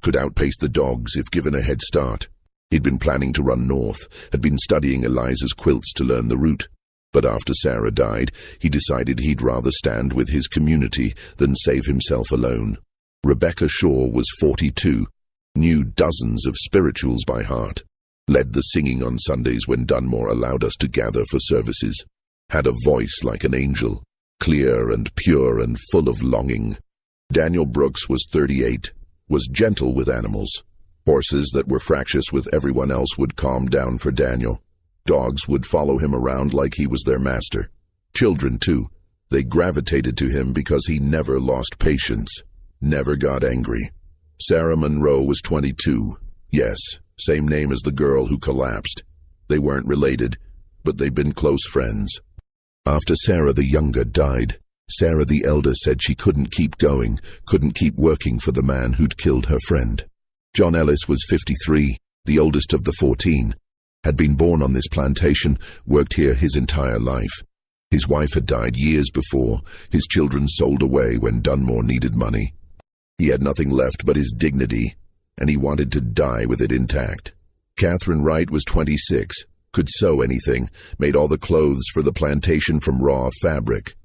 Could outpace the dogs if given a head start. He'd been planning to run north, had been studying Eliza's quilts to learn the route. But after Sarah died, he decided he'd rather stand with his community than save himself alone. Rebecca Shaw was 42, knew dozens of spirituals by heart, led the singing on Sundays when Dunmore allowed us to gather for services, had a voice like an angel, clear and pure and full of longing. Daniel Brooks was 38, was gentle with animals. Horses that were fractious with everyone else would calm down for Daniel. Dogs would follow him around like he was their master. Children, too. They gravitated to him because he never lost patience. Never got angry. Sarah Monroe was 22. Yes, same name as the girl who collapsed. They weren't related, but they'd been close friends. After Sarah the younger died, Sarah the elder said she couldn't keep going, couldn't keep working for the man who'd killed her friend. John Ellis was 53, the oldest of the 14. Had been born on this plantation, worked here his entire life. His wife had died years before, his children sold away when Dunmore needed money. He had nothing left but his dignity, and he wanted to die with it intact. Catherine Wright was 26, could sew anything, made all the clothes for the plantation from raw fabric.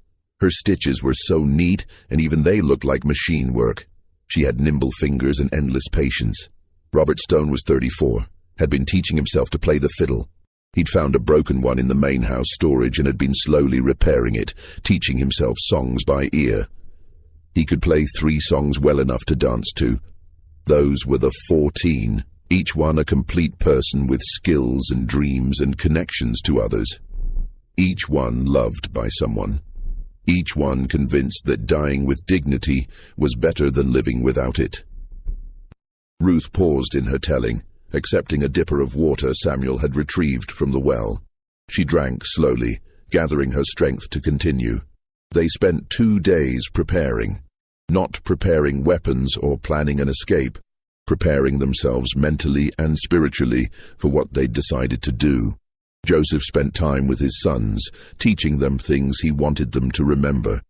Her stitches were so neat, and even they looked like machine work. She had nimble fingers and endless patience. Robert Stone was 34, had been teaching himself to play the fiddle. He'd found a broken one in the main house storage and had been slowly repairing it, teaching himself songs by ear. He could play 3 songs well enough to dance to. Those were the 14, each one a complete person with skills and dreams and connections to others. Each one loved by someone. Each one convinced that dying with dignity was better than living without it. Ruth paused in her telling, accepting a dipper of water Samuel had retrieved from the well. She drank slowly, gathering her strength to continue. They spent 2 days preparing. Not preparing weapons or planning an escape, preparing themselves mentally and spiritually for what they'd decided to do. Joseph spent time with his sons, teaching them things he wanted them to remember.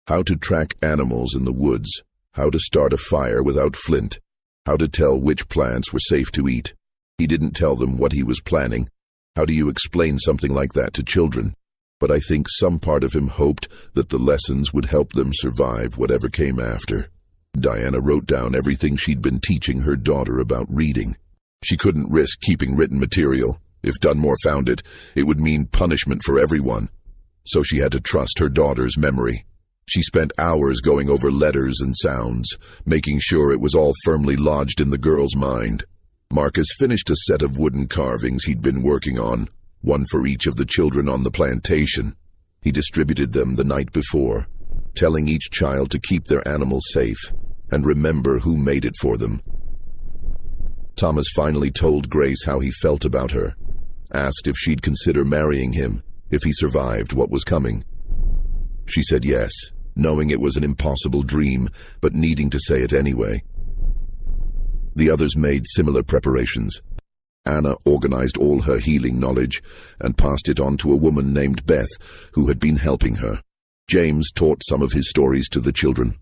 How to track animals in the woods, how to start a fire without flint, how to tell which plants were safe to eat. He didn't tell them what he was planning. How do you explain something like that to children? But I think some part of him hoped that the lessons would help them survive whatever came after. Diana wrote down everything she'd been teaching her daughter about reading. She couldn't risk keeping written material. If Dunmore found it, it would mean punishment for everyone. So she had to trust her daughter's memory. She spent hours going over letters and sounds, making sure it was all firmly lodged in the girl's mind. Marcus finished a set of wooden carvings he'd been working on, one for each of the children on the plantation. He distributed them the night before, telling each child to keep their animals safe and remember who made it for them. Thomas finally told Grace how he felt about her, asked if she'd consider marrying him if he survived what was coming. She said yes, knowing it was an impossible dream, but needing to say it anyway. The others made similar preparations. Anna organized all her healing knowledge and passed it on to a woman named Beth, who had been helping her. James taught some of his stories to the children.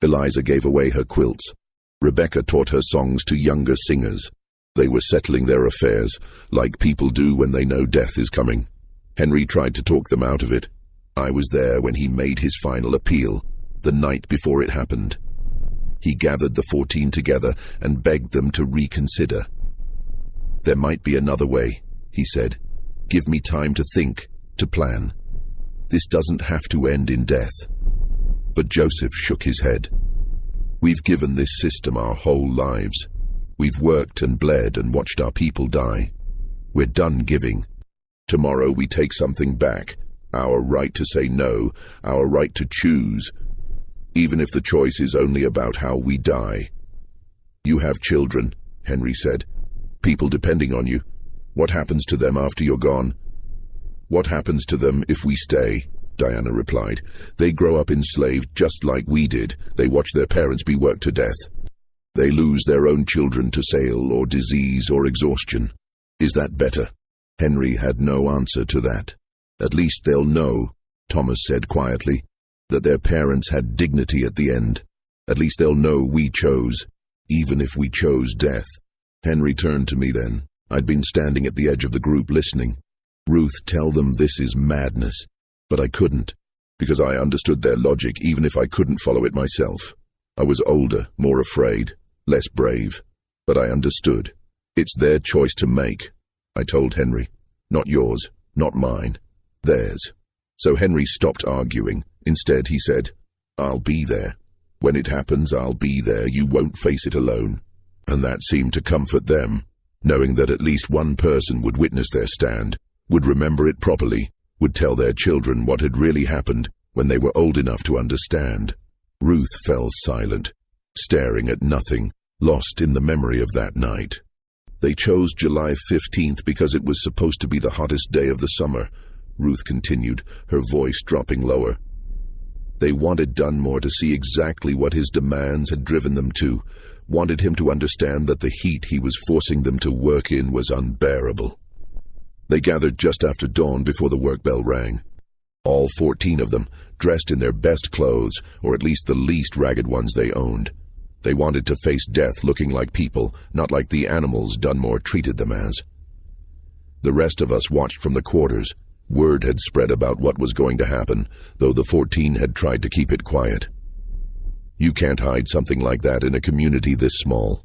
Eliza gave away her quilts. Rebecca taught her songs to younger singers. They were settling their affairs, like people do when they know death is coming. Henry tried to talk them out of it. I was there when he made his final appeal, the night before it happened. He gathered the 14 together and begged them to reconsider. There might be another way, he said. Give me time to think, to plan. This doesn't have to end in death. But Joseph shook his head. We've given this system our whole lives. We've worked and bled and watched our people die. We're done giving. Tomorrow we take something back. Our right to say no, our right to choose, even if the choice is only about how we die. You have children, Henry said. People depending on you. What happens to them after you're gone? What happens to them if we stay? Diana replied. They grow up enslaved just like we did. They watch their parents be worked to death. They lose their own children to sale or disease or exhaustion. Is that better? Henry had no answer to that. At least they'll know, Thomas said quietly, that their parents had dignity at the end. At least they'll know we chose, even if we chose death. Henry turned to me then. I'd been standing at the edge of the group listening. Ruth, tell them this is madness. But I couldn't, because I understood their logic even if I couldn't follow it myself. I was older, more afraid, less brave, but I understood. It's their choice to make, I told Henry. Not yours, not mine, theirs. So Henry stopped arguing. Instead, he said, I'll be there. When it happens, I'll be there. You won't face it alone. And that seemed to comfort them, knowing that at least one person would witness their stand, would remember it properly, would tell their children what had really happened when they were old enough to understand. Ruth fell silent, staring at nothing, lost in the memory of that night. They chose July 15th because it was supposed to be the hottest day of the summer, Ruth continued, her voice dropping lower. They wanted Dunmore to see exactly what his demands had driven them to, wanted him to understand that the heat he was forcing them to work in was unbearable. They gathered just after dawn before the work bell rang. All 14 of them, dressed in their best clothes, or at least the least ragged ones they owned. They wanted to face death looking like people, not like the animals Dunmore treated them as. The rest of us watched from the quarters. Word had spread about what was going to happen, though the 14 had tried to keep it quiet. You can't hide something like that in a community this small.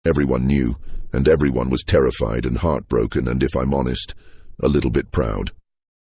Everyone knew, and everyone was terrified and heartbroken and, if I'm honest, a little bit proud.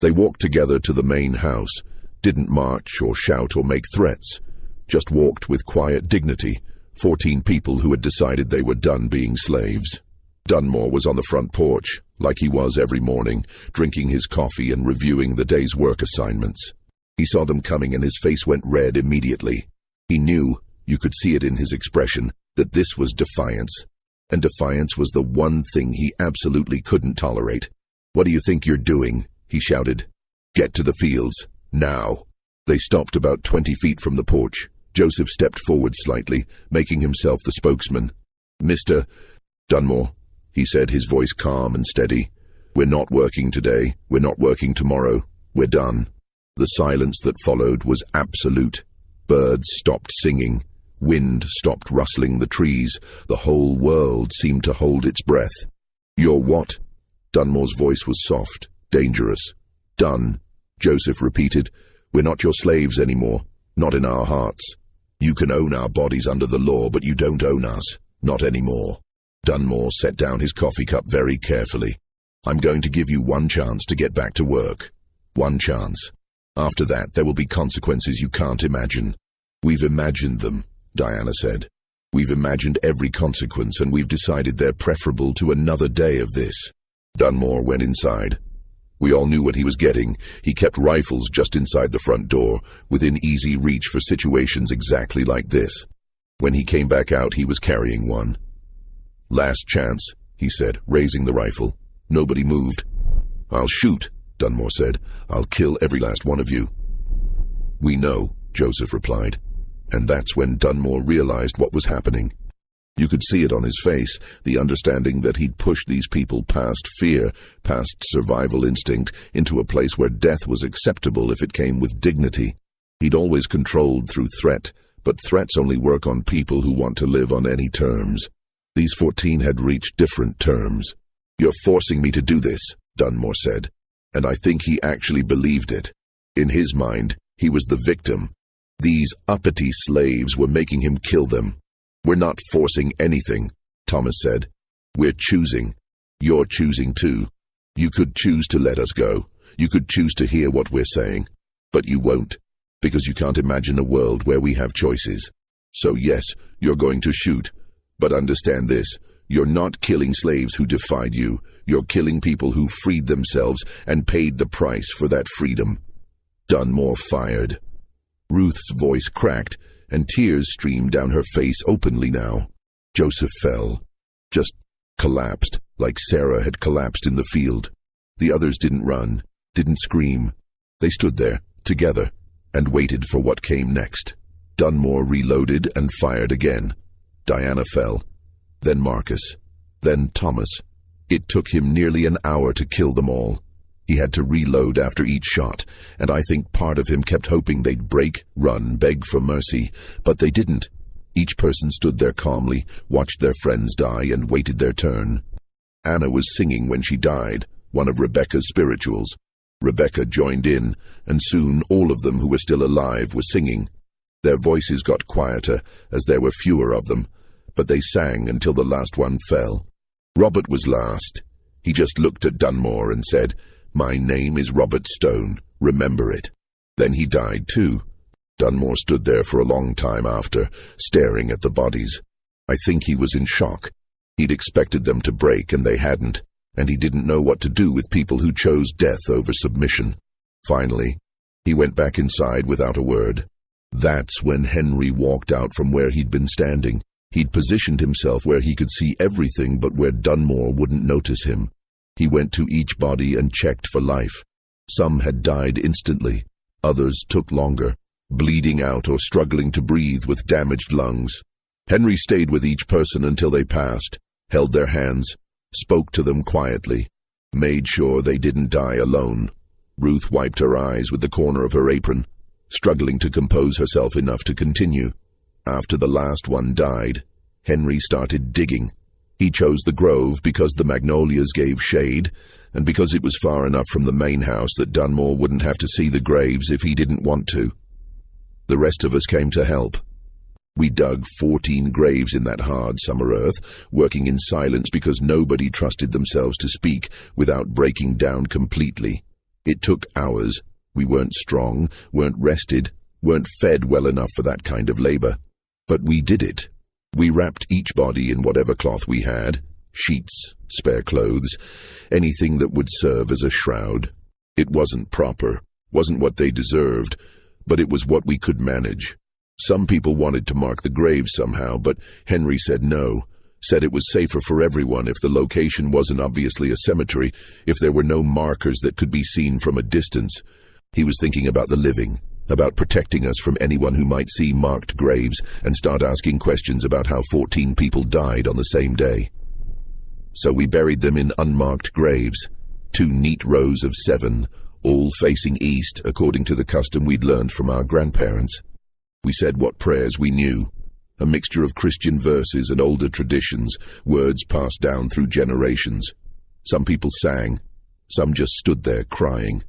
They walked together to the main house, didn't march or shout or make threats, just walked with quiet dignity, 14 people who had decided they were done being slaves. Dunmore was on the front porch, like he was every morning, drinking his coffee and reviewing the day's work assignments. He saw them coming and his face went red immediately. He knew, you could see it in his expression, that this was defiance. And defiance was the one thing he absolutely couldn't tolerate. What do you think you're doing? He shouted. Get to the fields, now. They stopped about 20 feet from the porch. Joseph stepped forward slightly, making himself the spokesman. Mr. Dunmore, he said, his voice calm and steady. We're not working today. We're not working tomorrow. We're done. The silence that followed was absolute. Birds stopped singing. Wind stopped rustling the trees. The whole world seemed to hold its breath. You're what? Dunmore's voice was soft, dangerous. Done, Joseph repeated. We're not your slaves anymore. Not in our hearts. You can own our bodies under the law, but you don't own us. Not anymore. Dunmore set down his coffee cup very carefully. I'm going to give you one chance to get back to work. One chance. After that, there will be consequences you can't imagine. We've imagined them, Diana said. We've imagined every consequence, and we've decided they're preferable to another day of this. Dunmore went inside. We all knew what he was getting. He kept rifles just inside the front door, within easy reach for situations exactly like this. When he came back out, he was carrying one. Last chance, he said, raising the rifle. Nobody moved. I'll shoot, Dunmore said. I'll kill every last one of you. We know, Joseph replied. And that's when Dunmore realized what was happening. You could see it on his face, the understanding that he'd pushed these people past fear, past survival instinct, into a place where death was acceptable if it came with dignity. He'd always controlled through threat, but threats only work on people who want to live on any terms. These 14 had reached different terms. You're forcing me to do this, Dunmore said, and I think he actually believed it. In his mind, he was the victim. These uppity slaves were making him kill them. We're not forcing anything, Thomas said. We're choosing. You're choosing to. You could choose to let us go. You could choose to hear what we're saying. But you won't, because you can't imagine a world where we have choices. So yes, you're going to shoot. But understand this, you're not killing slaves who defied you. You're killing people who freed themselves and paid the price for that freedom. Dunmore fired. Ruth's voice cracked, and tears streamed down her face openly now. Joseph fell. Just collapsed, like Sarah had collapsed in the field. The others didn't run, didn't scream. They stood there, together, and waited for what came next. Dunmore reloaded and fired again. Diana fell. Then Marcus. Then Thomas. It took him nearly an hour to kill them all. He had to reload after each shot, and I think part of him kept hoping they'd break, run, beg for mercy, but they didn't. Each person stood there calmly, watched their friends die, and waited their turn. Anna was singing when she died, one of Rebecca's spirituals. Rebecca joined in, and soon all of them who were still alive were singing. Their voices got quieter, as there were fewer of them, but they sang until the last one fell. Robert was last. He just looked at Dunmore and said, "My name is Robert Stone. Remember it." Then he died too. Dunmore stood there for a long time after, staring at the bodies. I think he was in shock. He'd expected them to break, and they hadn't, and he didn't know what to do with people who chose death over submission. Finally, he went back inside without a word. That's when Henry walked out from where he'd been standing. He'd positioned himself where he could see everything but where Dunmore wouldn't notice him. He went to each body and checked for life. Some had died instantly. Others took longer, bleeding out or struggling to breathe with damaged lungs. Henry stayed with each person until they passed, held their hands, spoke to them quietly, made sure they didn't die alone. Ruth wiped her eyes with the corner of her apron, struggling to compose herself enough to continue. After the last one died, Henry started digging. He chose the grove because the magnolias gave shade, and because it was far enough from the main house that Dunmore wouldn't have to see the graves if he didn't want to. The rest of us came to help. We dug 14 graves in that hard summer earth, working in silence because nobody trusted themselves to speak without breaking down completely. It took hours. We weren't strong, weren't rested, weren't fed well enough for that kind of labor. But we did it. We wrapped each body in whatever cloth we had, sheets, spare clothes, anything that would serve as a shroud. It wasn't proper, wasn't what they deserved, but it was what we could manage. Some people wanted to mark the graves somehow, but Henry said no, said it was safer for everyone if the location wasn't obviously a cemetery, if there were no markers that could be seen from a distance. He was thinking about the living, about protecting us from anyone who might see marked graves and start asking questions about how 14 people died on the same day. So we buried them in unmarked graves, 2 neat rows of 7, all facing east according to the custom we'd learned from our grandparents. We said what prayers we knew, a mixture of Christian verses and older traditions, words passed down through generations. Some people sang, some just stood there crying.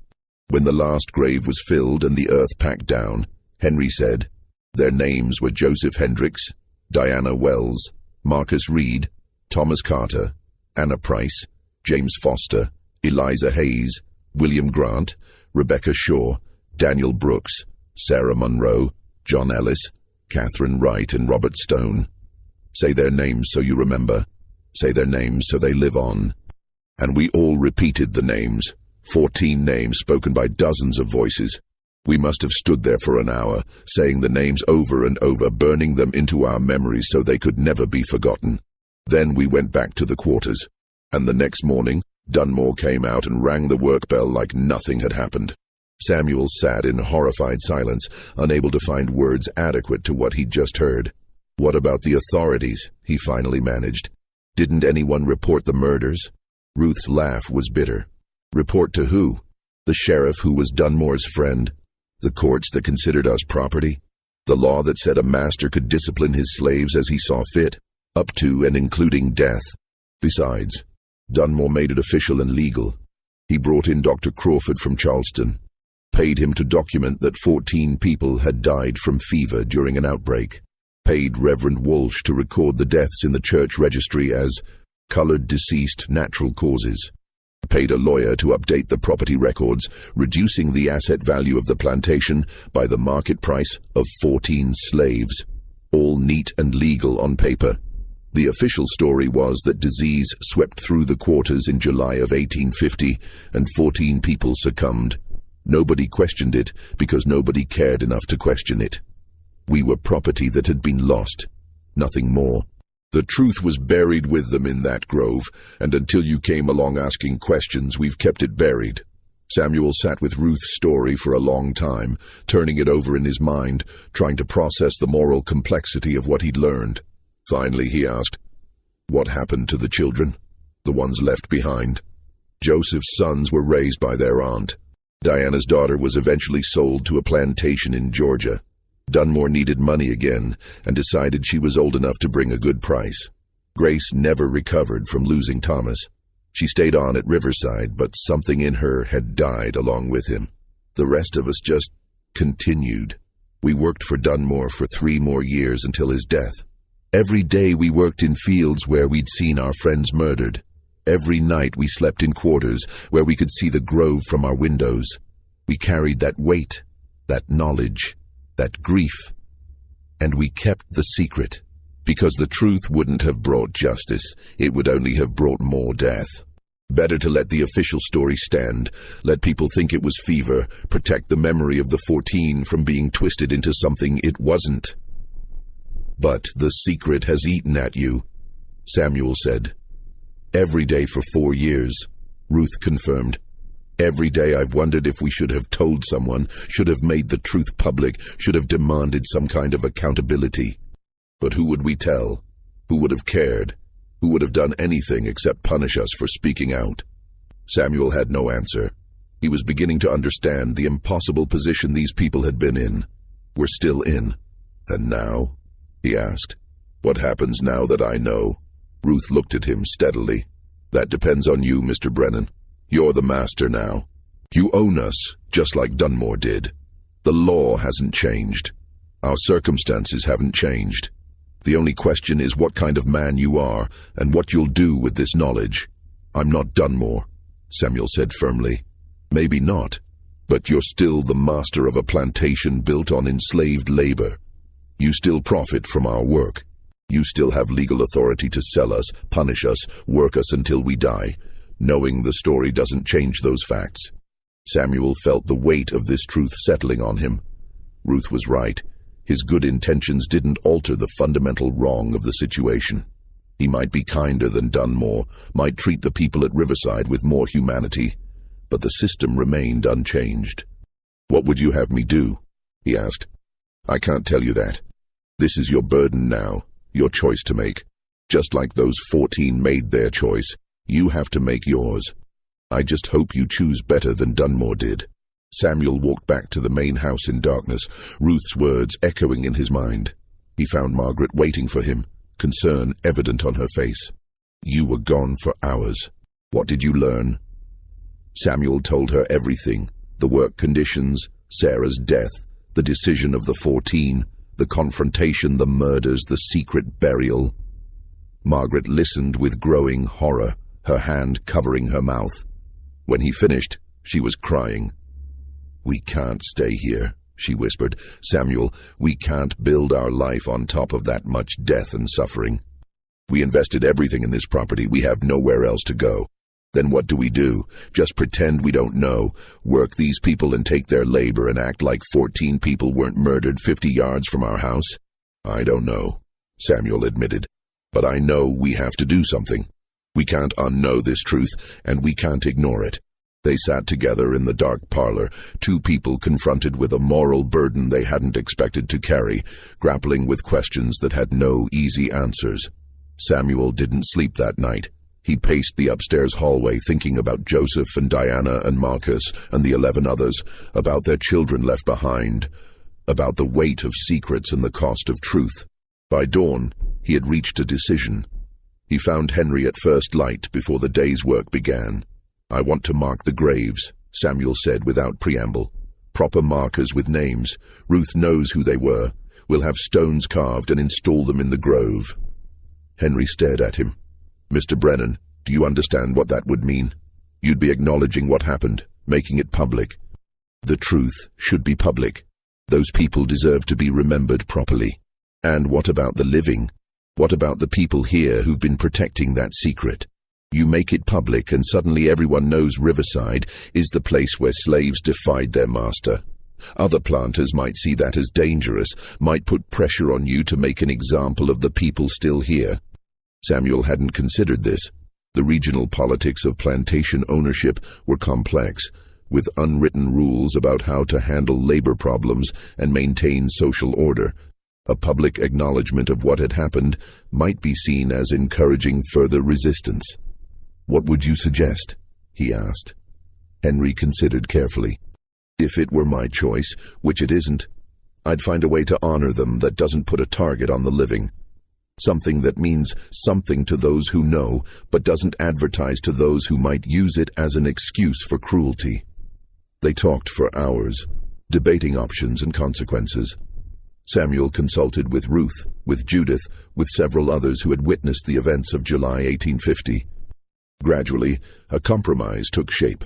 When the last grave was filled and the earth packed down, Henry said, their names were Joseph Hendricks, Diana Wells, Marcus Reed, Thomas Carter, Anna Price, James Foster, Eliza Hayes, William Grant, Rebecca Shaw, Daniel Brooks, Sarah Monroe, John Ellis, Catherine Wright, and Robert Stone. Say their names so you remember. Say their names so they live on. And we all repeated the names, 14 names spoken by dozens of voices. We must have stood there for an hour, saying the names over and over, burning them into our memories so they could never be forgotten. Then we went back to the quarters, and the next morning, Dunmore came out and rang the work bell like nothing had happened. Samuel sat in horrified silence, unable to find words adequate to what he'd just heard. What about the authorities? He finally managed. Didn't anyone report the murders? Ruth's laugh was bitter. Report to who? The sheriff who was Dunmore's friend? The courts that considered us property? The law that said a master could discipline his slaves as he saw fit, up to and including death? Besides, Dunmore made it official and legal. He brought in Dr. Crawford from Charleston, paid him to document that 14 people had died from fever during an outbreak, paid Reverend Walsh to record the deaths in the church registry as colored deceased natural causes. Paid a lawyer to update the property records, reducing the asset value of the plantation by the market price of 14 slaves, all neat and legal on paper. The official story was that disease swept through the quarters in July of 1850 and 14 people succumbed. Nobody questioned it because nobody cared enough to question it. We were property that had been lost, nothing more. The truth was buried with them in that grove, and until you came along asking questions, we've kept it buried. Samuel sat with Ruth's story for a long time, turning it over in his mind, trying to process the moral complexity of what he'd learned. Finally, he asked, "What happened to the children? The ones left behind?" Joseph's sons were raised by their aunt. Diana's daughter was eventually sold to a plantation in Georgia. Dunmore needed money again and decided she was old enough to bring a good price. Grace never recovered from losing Thomas. She stayed on at Riverside, but something in her had died along with him. The rest of us just continued. We worked for Dunmore for 3 more years until his death. Every day we worked in fields where we'd seen our friends murdered. Every night we slept in quarters where we could see the grove from our windows. We carried that weight, that knowledge, that grief, and we kept the secret, because the truth wouldn't have brought justice, it would only have brought more death. Better to let the official story stand, let people think it was fever, protect the memory of the 14 from being twisted into something it wasn't. "But the secret has eaten at you," Samuel said. "Every day for 4 years," Ruth confirmed. "Every day I've wondered if we should have told someone, should have made the truth public, should have demanded some kind of accountability. But who would we tell? Who would have cared? Who would have done anything except punish us for speaking out?" Samuel had no answer. He was beginning to understand the impossible position these people had been in, were still in. "And now?" he asked. "What happens now that I know?" Ruth looked at him steadily. "That depends on you, Mr. Brennan. You're the master now. You own us, just like Dunmore did. The law hasn't changed. Our circumstances haven't changed. The only question is what kind of man you are and what you'll do with this knowledge. I'm not Dunmore," Samuel said firmly. "Maybe not, but you're still the master of a plantation built on enslaved labor. You still profit from our work. You still have legal authority to sell us, punish us, work us until we die. Knowing the story doesn't change those facts." Samuel felt the weight of this truth settling on him. Ruth was right. His good intentions didn't alter the fundamental wrong of the situation. He might be kinder than Dunmore, might treat the people at Riverside with more humanity, but the system remained unchanged. "What would you have me do?" he asked. "I can't tell you that. This is your burden now, your choice to make. Just like those 14 made their choice, you have to make yours. I just hope you choose better than Dunmore did." Samuel walked back to the main house in darkness, Ruth's words echoing in his mind. He found Margaret waiting for him, concern evident on her face. "You were gone for hours. What did you learn?" Samuel told her everything, the work conditions, Sarah's death, the decision of the 14, the confrontation, the murders, the secret burial. Margaret listened with growing horror, her hand covering her mouth. When he finished, she was crying. "We can't stay here," she whispered. "Samuel, we can't build our life on top of that much death and suffering. We invested everything in this property. We have nowhere else to go. Then what do? Just pretend we don't know, work these people and take their labor and act like 14 people weren't murdered 50 yards from our house? I don't know," Samuel admitted. "But I know we have to do something. We can't unknow this truth, and we can't ignore it." They sat together in the dark parlor, 2 people confronted with a moral burden they hadn't expected to carry, grappling with questions that had no easy answers. Samuel didn't sleep that night. He paced the upstairs hallway thinking about Joseph and Diana and Marcus and the 11 others, about their children left behind, about the weight of secrets and the cost of truth. By dawn, he had reached a decision. He found Henry at first light before the day's work began. "I want to mark the graves," Samuel said without preamble. "Proper markers with names. Ruth knows who they were. We'll have stones carved and install them in the grove." Henry stared at him. Mr. Brennan, do you understand what that would mean? You'd be acknowledging what happened, making it public. The truth should be public. Those people deserve to be remembered properly. And what about the living? What about the people here who've been protecting that secret? You make it public and suddenly everyone knows Riverside is the place where slaves defied their master. Other planters might see that as dangerous, might put pressure on you to make an example of the people still here. Samuel hadn't considered this. The regional politics of plantation ownership were complex, with unwritten rules about how to handle labor problems and maintain social order. A public acknowledgement of what had happened might be seen as encouraging further resistance. "What would you suggest?" he asked. Henry considered carefully. "If it were my choice, which it isn't, I'd find a way to honor them that doesn't put a target on the living. Something that means something to those who know, but doesn't advertise to those who might use it as an excuse for cruelty." They talked for hours, debating options and consequences. Samuel consulted with Ruth, with Judith, with several others who had witnessed the events of July 1850. Gradually, a compromise took shape.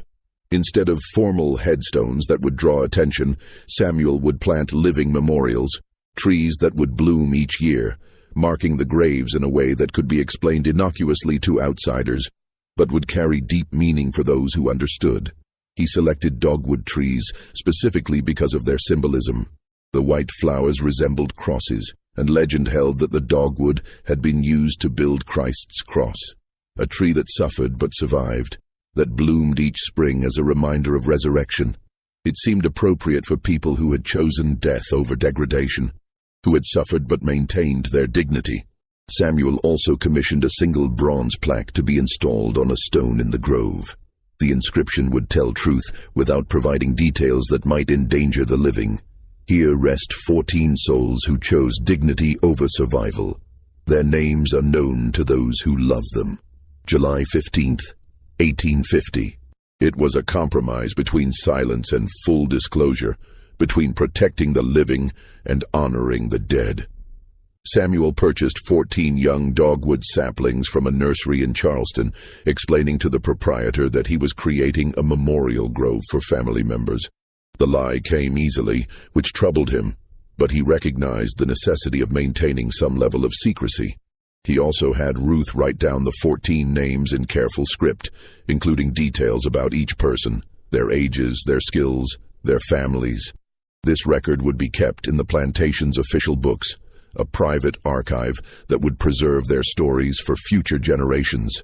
Instead of formal headstones that would draw attention, Samuel would plant living memorials, trees that would bloom each year, marking the graves in a way that could be explained innocuously to outsiders, but would carry deep meaning for those who understood. He selected dogwood trees specifically because of their symbolism. The white flowers resembled crosses, and legend held that the dogwood had been used to build Christ's cross, a tree that suffered but survived, that bloomed each spring as a reminder of resurrection. It seemed appropriate for people who had chosen death over degradation, who had suffered but maintained their dignity. Samuel also commissioned a single bronze plaque to be installed on a stone in the grove. The inscription would tell truth without providing details that might endanger the living. Here rest 14 souls who chose dignity over survival. Their names are known to those who love them. July 15th, 1850. It was a compromise between silence and full disclosure, between protecting the living and honoring the dead. Samuel purchased 14 young dogwood saplings from a nursery in Charleston, explaining to the proprietor that he was creating a memorial grove for family members. The lie came easily, which troubled him, but he recognized the necessity of maintaining some level of secrecy. He also had Ruth write down the 14 names in careful script, including details about each person, their ages, their skills, their families. This record would be kept in the plantation's official books, a private archive that would preserve their stories for future generations.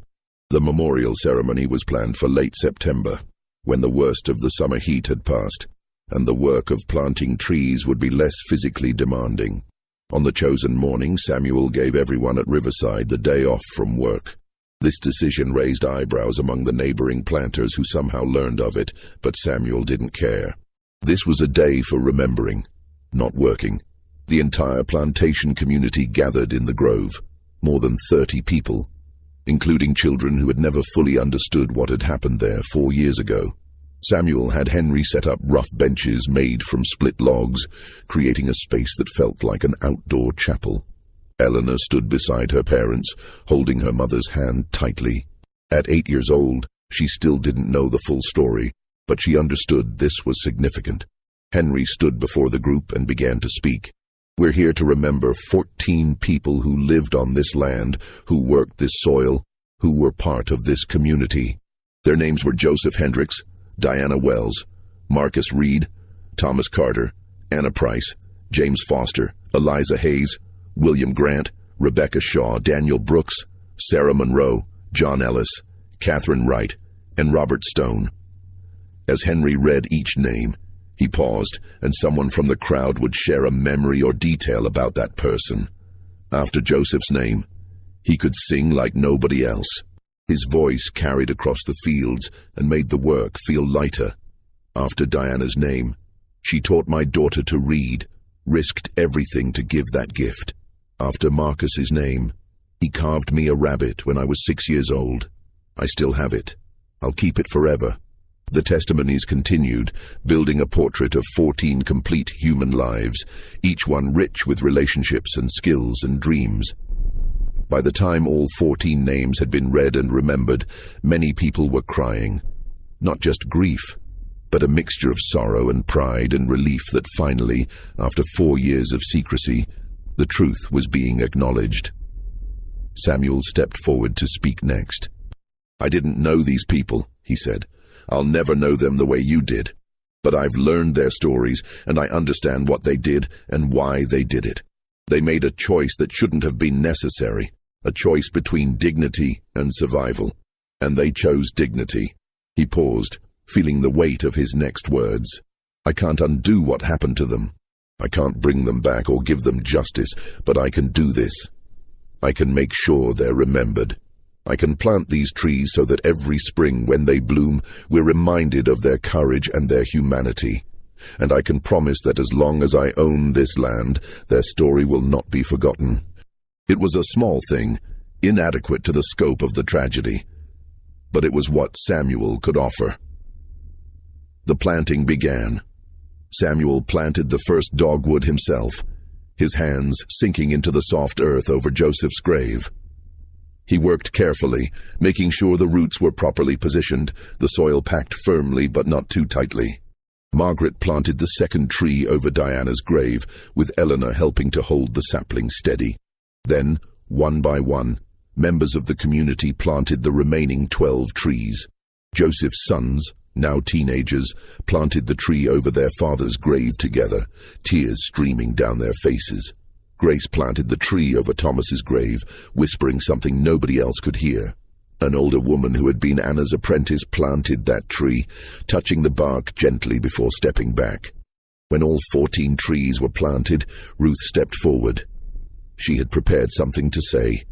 The memorial ceremony was planned for late September, when the worst of the summer heat had passed, and the work of planting trees would be less physically demanding. On the chosen morning, Samuel gave everyone at Riverside the day off from work. This decision raised eyebrows among the neighboring planters who somehow learned of it, but Samuel didn't care. This was a day for remembering, not working. The entire plantation community gathered in the grove, more than 30 people, including children who had never fully understood what had happened there 4 years ago. Samuel had Henry set up rough benches made from split logs, creating a space that felt like an outdoor chapel. Eleanor stood beside her parents, holding her mother's hand tightly. At 8 years old, she still didn't know the full story, but she understood this was significant. Henry stood before the group and began to speak. "We're here to remember 14 people who lived on this land, who worked this soil, who were part of this community. Their names were Joseph Hendricks, Diana Wells, Marcus Reed, Thomas Carter, Anna Price, James Foster, Eliza Hayes, William Grant, Rebecca Shaw, Daniel Brooks, Sarah Monroe, John Ellis, Catherine Wright, and Robert Stone." As Henry read each name, he paused, and someone from the crowd would share a memory or detail about that person. After Joseph's name, he could sing like nobody else. His voice carried across the fields and made the work feel lighter. After Diana's name, "She taught my daughter to read, risked everything to give that gift." After Marcus's name, "He carved me a rabbit when I was 6 years old. I still have it. I'll keep it forever." The testimonies continued, building a portrait of 14 complete human lives, each one rich with relationships and skills and dreams. By the time all 14 names had been read and remembered, many people were crying. Not just grief, but a mixture of sorrow and pride and relief that finally, after 4 years of secrecy, the truth was being acknowledged. Samuel stepped forward to speak next. "I didn't know these people," he said. "I'll never know them the way you did. But I've learned their stories, and I understand what they did and why they did it. They made a choice that shouldn't have been necessary, a choice between dignity and survival. And they chose dignity." He paused, feeling the weight of his next words. "I can't undo what happened to them. I can't bring them back or give them justice, but I can do this. I can make sure they're remembered. I can plant these trees so that every spring when they bloom, we're reminded of their courage and their humanity. And I can promise that as long as I own this land, their story will not be forgotten." It was a small thing, inadequate to the scope of the tragedy, but it was what Samuel could offer. The planting began. Samuel planted the first dogwood himself, his hands sinking into the soft earth over Joseph's grave. He worked carefully, making sure the roots were properly positioned, the soil packed firmly but not too tightly. Margaret planted the second tree over Diana's grave, with Eleanor helping to hold the sapling steady. Then, one by one, members of the community planted the remaining 12 trees. Joseph's sons, now teenagers, planted the tree over their father's grave together, tears streaming down their faces. Grace planted the tree over Thomas's grave, whispering something nobody else could hear. An older woman who had been Anna's apprentice planted that tree, touching the bark gently before stepping back. When all 14 trees were planted, Ruth stepped forward. She had prepared something to say,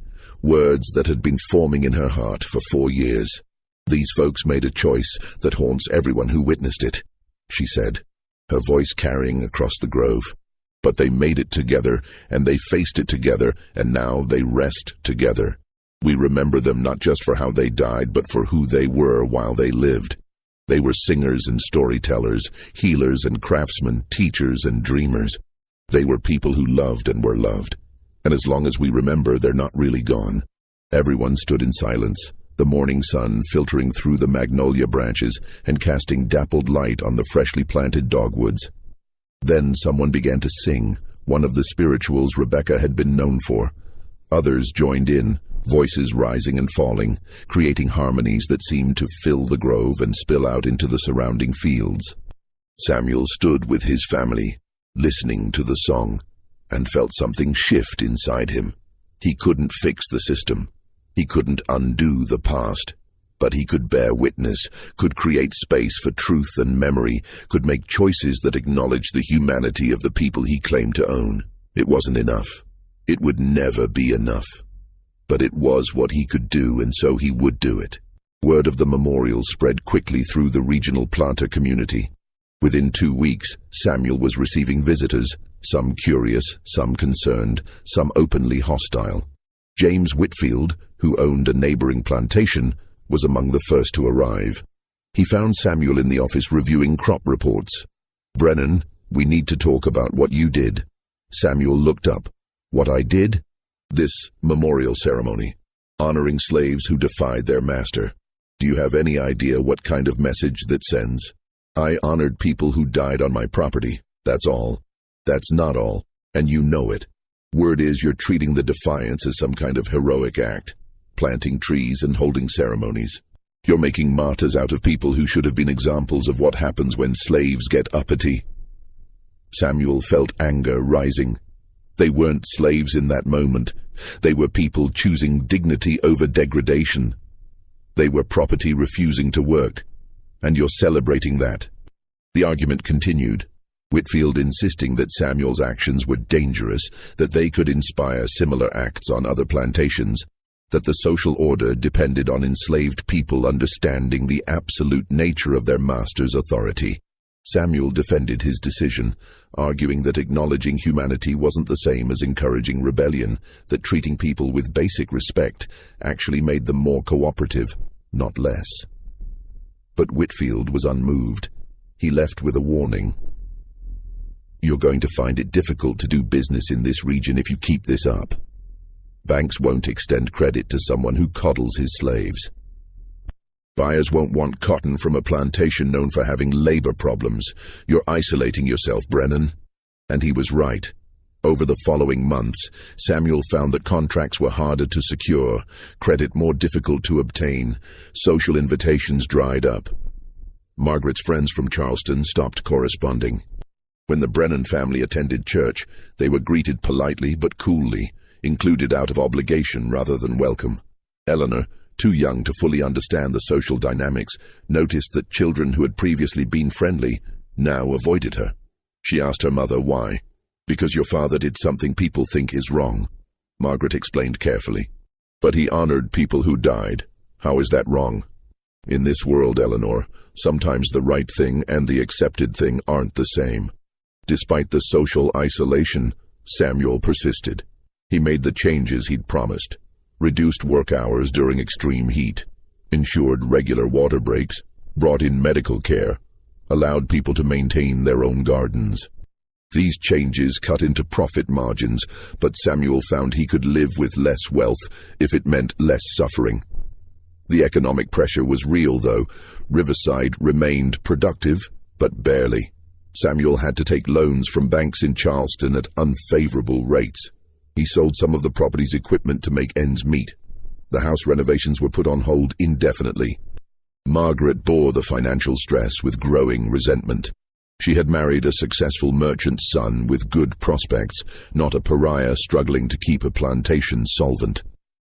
words that had been forming in her heart for 4 years. "These folks made a choice that haunts everyone who witnessed it," she said, her voice carrying across the grove. "But they made it together, and they faced it together, and now they rest together. We remember them not just for how they died, but for who they were while they lived. They were singers and storytellers, healers and craftsmen, teachers and dreamers. They were people who loved and were loved. And as long as we remember, they're not really gone." Everyone stood in silence, the morning sun filtering through the magnolia branches and casting dappled light on the freshly planted dogwoods. Then someone began to sing, one of the spirituals Rebecca had been known for. Others joined in, voices rising and falling, creating harmonies that seemed to fill the grove and spill out into the surrounding fields. Samuel stood with his family, listening to the song, and felt something shift inside him. He couldn't fix the system. He couldn't undo the past. But he could bear witness, could create space for truth and memory, could make choices that acknowledged the humanity of the people he claimed to own. It wasn't enough. It would never be enough. But it was what he could do, and so he would do it. Word of the memorial spread quickly through the regional planter community. Within 2 weeks, Samuel was receiving visitors, some curious, some concerned, some openly hostile. James Whitfield, who owned a neighboring plantation, was among the first to arrive. He found Samuel in the office reviewing crop reports. "Brennan, we need to talk about what you did." Samuel looked up. "What I did?" "This memorial ceremony, honoring slaves who defied their master. Do you have any idea what kind of message that sends? I honored people who died on my property. That's all. That's not all, and you know it. Word is you're treating the defiance as some kind of heroic act, planting trees and holding ceremonies. You're making martyrs out of people who should have been examples of what happens when slaves get uppity." Samuel felt anger rising. They weren't slaves in that moment. They were people choosing dignity over degradation. They were property refusing to work. And you're celebrating that. The argument continued, Whitfield insisting that Samuel's actions were dangerous, that they could inspire similar acts on other plantations, that the social order depended on enslaved people understanding the absolute nature of their master's authority. Samuel defended his decision, arguing that acknowledging humanity wasn't the same as encouraging rebellion, that treating people with basic respect actually made them more cooperative, not less. But Whitfield was unmoved. He left with a warning. "You're going to find it difficult to do business in this region if you keep this up." Banks won't extend credit to someone who coddles his slaves. Buyers won't want cotton from a plantation known for having labor problems. You're isolating yourself, Brennan. And he was right. Over the following months, Samuel found that contracts were harder to secure, credit more difficult to obtain, social invitations dried up. Margaret's friends from Charleston stopped corresponding. When the Brennan family attended church, they were greeted politely but coolly, included out of obligation rather than welcome. Eleanor, too young to fully understand the social dynamics, noticed that children who had previously been friendly now avoided her. She asked her mother why. "Because your father did something people think is wrong," Margaret explained carefully. "But he honored people who died. How is that wrong?" "In this world, Eleanor, sometimes the right thing and the accepted thing aren't the same." Despite the social isolation, Samuel persisted. He made the changes he'd promised. Reduced work hours during extreme heat, ensured regular water breaks, brought in medical care, allowed people to maintain their own gardens. These changes cut into profit margins, but Samuel found he could live with less wealth if it meant less suffering. The economic pressure was real, though. Riverside remained productive, but barely. Samuel had to take loans from banks in Charleston at unfavorable rates. He sold some of the property's equipment to make ends meet. The house renovations were put on hold indefinitely. Margaret bore the financial stress with growing resentment. She had married a successful merchant's son with good prospects, not a pariah struggling to keep a plantation solvent.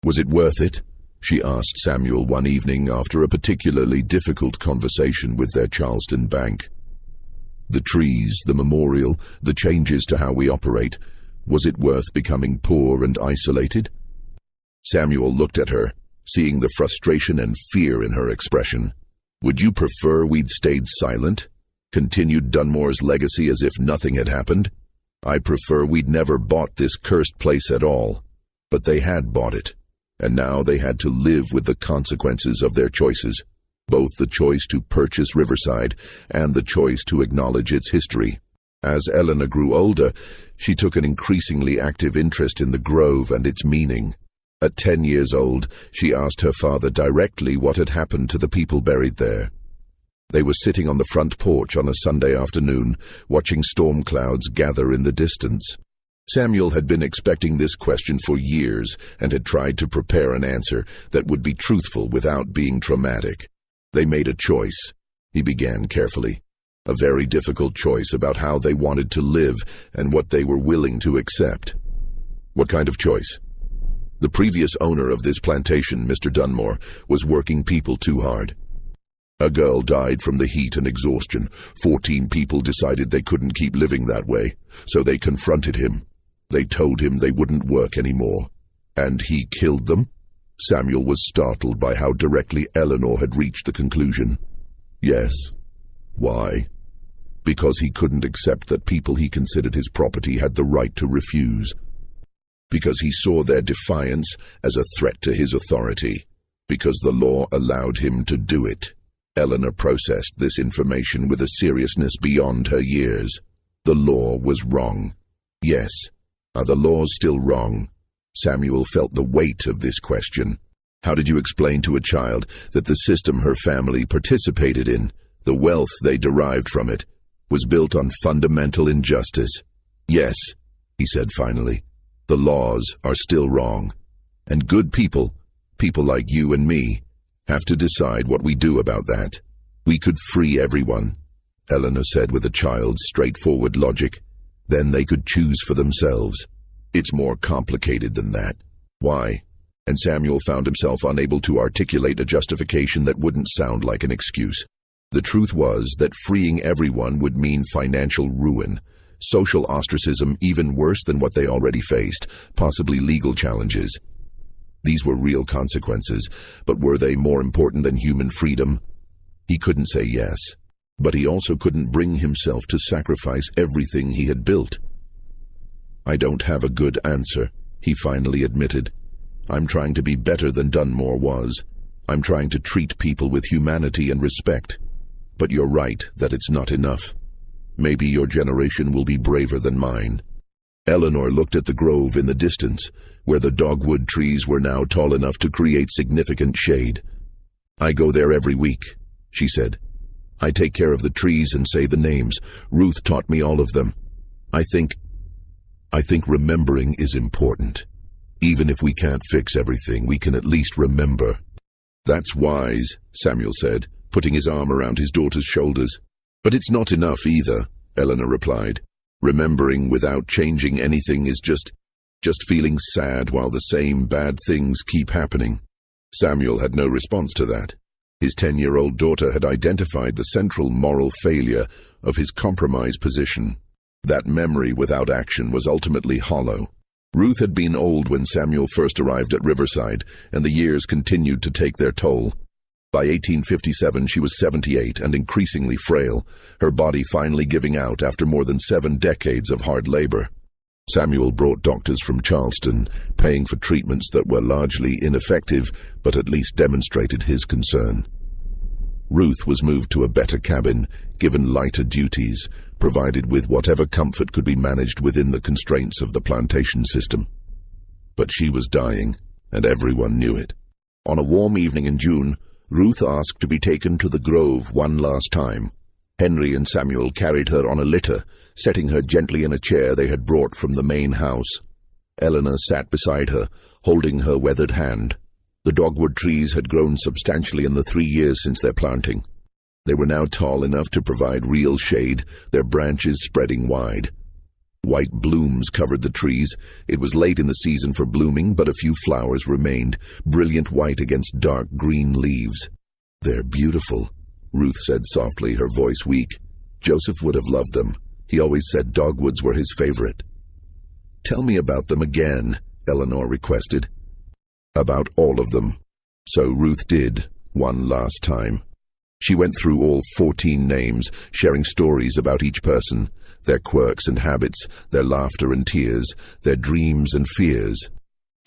"Was it worth it?" she asked Samuel one evening after a particularly difficult conversation with their Charleston bank. "The trees, the memorial, the changes to how we operate. Was it worth becoming poor and isolated?" Samuel looked at her, seeing the frustration and fear in her expression. "Would you prefer we'd stayed silent? Continued Dunmore's legacy as if nothing had happened? I prefer we'd never bought this cursed place at all." But they had bought it, and now they had to live with the consequences of their choices, both the choice to purchase Riverside and the choice to acknowledge its history. As Eleanor grew older, she took an increasingly active interest in the grove and its meaning. At 10 years old, she asked her father directly what had happened to the people buried there. They were sitting on the front porch on a Sunday afternoon, watching storm clouds gather in the distance. Samuel had been expecting this question for years and had tried to prepare an answer that would be truthful without being traumatic. "They made a choice," he began carefully. "A very difficult choice about how they wanted to live and what they were willing to accept." "What kind of choice?" "The previous owner of this plantation, Mr. Dunmore, was working people too hard. A girl died from the heat and exhaustion. 14 people decided they couldn't keep living that way, so they confronted him. They told him they wouldn't work anymore. And he killed them?" Samuel was startled by how directly Eleanor had reached the conclusion. "Yes." "Why?" "Because he couldn't accept that people he considered his property had the right to refuse. Because he saw their defiance as a threat to his authority. Because the law allowed him to do it." Eleanor processed this information with a seriousness beyond her years. The law was wrong. Yes. Are the laws still wrong? Samuel felt the weight of this question. How did you explain to a child that the system her family participated in, the wealth they derived from it, was built on fundamental injustice? "Yes," he said finally, "the laws are still wrong. And good people, people like you and me, have to decide what we do about that. We could free everyone," Eleanor said with a child's straightforward logic. "Then they could choose for themselves. It's more complicated than that." "Why?" And Samuel found himself unable to articulate a justification that wouldn't sound like an excuse. The truth was that freeing everyone would mean financial ruin, social ostracism even worse than what they already faced, possibly legal challenges. These were real consequences, but were they more important than human freedom? He couldn't say yes, but he also couldn't bring himself to sacrifice everything he had built. "I don't have a good answer," he finally admitted. "I'm trying to be better than Dunmore was. I'm trying to treat people with humanity and respect. But you're right that it's not enough. Maybe your generation will be braver than mine." Eleanor looked at the grove in the distance, where the dogwood trees were now tall enough to create significant shade. "I go there every week," she said. "I take care of the trees and say the names. Ruth taught me all of them. I think remembering is important. Even if we can't fix everything, we can at least remember." "That's wise," Samuel said, putting his arm around his daughter's shoulders. "But it's not enough either," Eleanor replied. "Remembering without changing anything is just feeling sad while the same bad things keep happening." Samuel had no response to that. His 10-year-old daughter had identified the central moral failure of his compromise position. That memory without action was ultimately hollow. Ruth had been old when Samuel first arrived at Riverside, and the years continued to take their toll. By 1857, she was 78 and increasingly frail, her body finally giving out after more than 7 decades of hard labor. Samuel brought doctors from Charleston, paying for treatments that were largely ineffective, but at least demonstrated his concern. Ruth was moved to a better cabin, given lighter duties, provided with whatever comfort could be managed within the constraints of the plantation system. But she was dying, and everyone knew it. On a warm evening in June, Ruth asked to be taken to the grove one last time. Henry and Samuel carried her on a litter, setting her gently in a chair they had brought from the main house. Eleanor sat beside her, holding her weathered hand. The dogwood trees had grown substantially in the 3 years since their planting. They were now tall enough to provide real shade, their branches spreading wide. White blooms covered the trees. It was late in the season for blooming, but a few flowers remained, brilliant white against dark green leaves. "They're beautiful," Ruth said softly, her voice weak. "Joseph would have loved them. He always said dogwoods were his favorite." "Tell me about them again," Eleanor requested. About all of them. So Ruth did, one last time. She went through all 14 names, sharing stories about each person, their quirks and habits, their laughter and tears, their dreams and fears.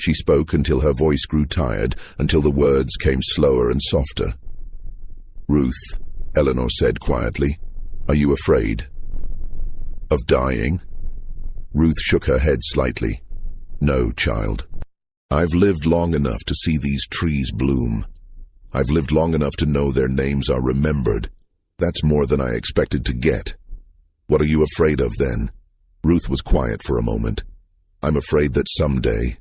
She spoke until her voice grew tired, until the words came slower and softer. "Ruth," Eleanor said quietly, "are you afraid of dying?" Ruth shook her head slightly. "No, child. I've lived long enough to see these trees bloom. I've lived long enough to know their names are remembered. That's more than I expected to get." "What are you afraid of, then?" Ruth was quiet for a moment. "I'm afraid that someday,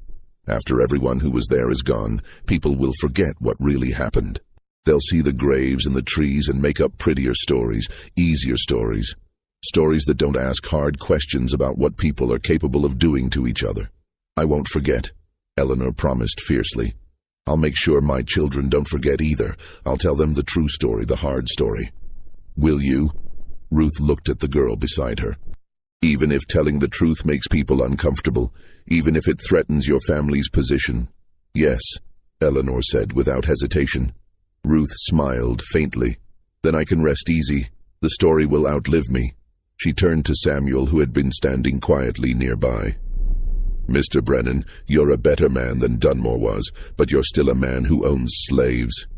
after everyone who was there is gone, people will forget what really happened. They'll see the graves and the trees and make up prettier stories, easier stories. Stories that don't ask hard questions about what people are capable of doing to each other. I won't forget," Eleanor promised fiercely. "I'll make sure my children don't forget either. I'll tell them the true story, the hard story." "Will you?" Ruth looked at the girl beside her. "Even if telling the truth makes people uncomfortable, even if it threatens your family's position?" "Yes," Eleanor said without hesitation. Ruth smiled faintly. "Then I can rest easy. The story will outlive me." She turned to Samuel, who had been standing quietly nearby. "Mr. Brennan, you're a better man than Dunmore was, but you're still a man who owns slaves.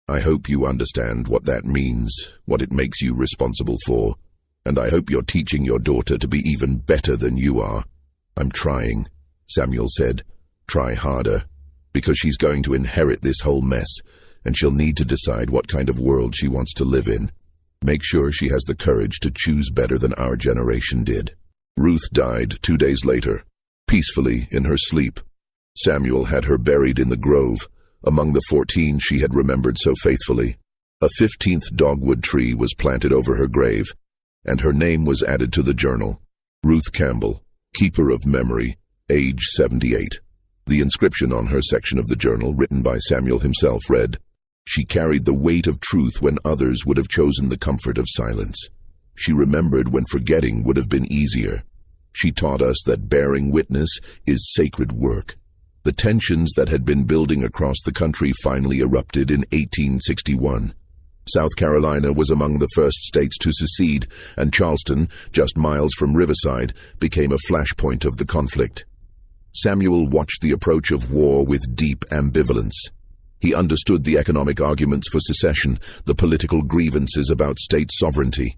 I hope you understand what that means, what it makes you responsible for, and I hope you're teaching your daughter to be even better than you are." "I'm trying," Samuel said. "Try harder, because she's going to inherit this whole mess, and she'll need to decide what kind of world she wants to live in. Make sure she has the courage to choose better than our generation did." Ruth died 2 days later, peacefully in her sleep. Samuel had her buried in the grove, among the 14 she had remembered so faithfully. A 15th dogwood tree was planted over her grave, and her name was added to the journal. Ruth Campbell, Keeper of Memory, age 78. The inscription on her section of the journal, written by Samuel himself, read, "She carried the weight of truth when others would have chosen the comfort of silence. She remembered when forgetting would have been easier. She taught us that bearing witness is sacred work." The tensions that had been building across the country finally erupted in 1861. South Carolina was among the first states to secede, and Charleston, just miles from Riverside, became a flashpoint of the conflict. Samuel watched the approach of war with deep ambivalence. He understood the economic arguments for secession, the political grievances about state sovereignty.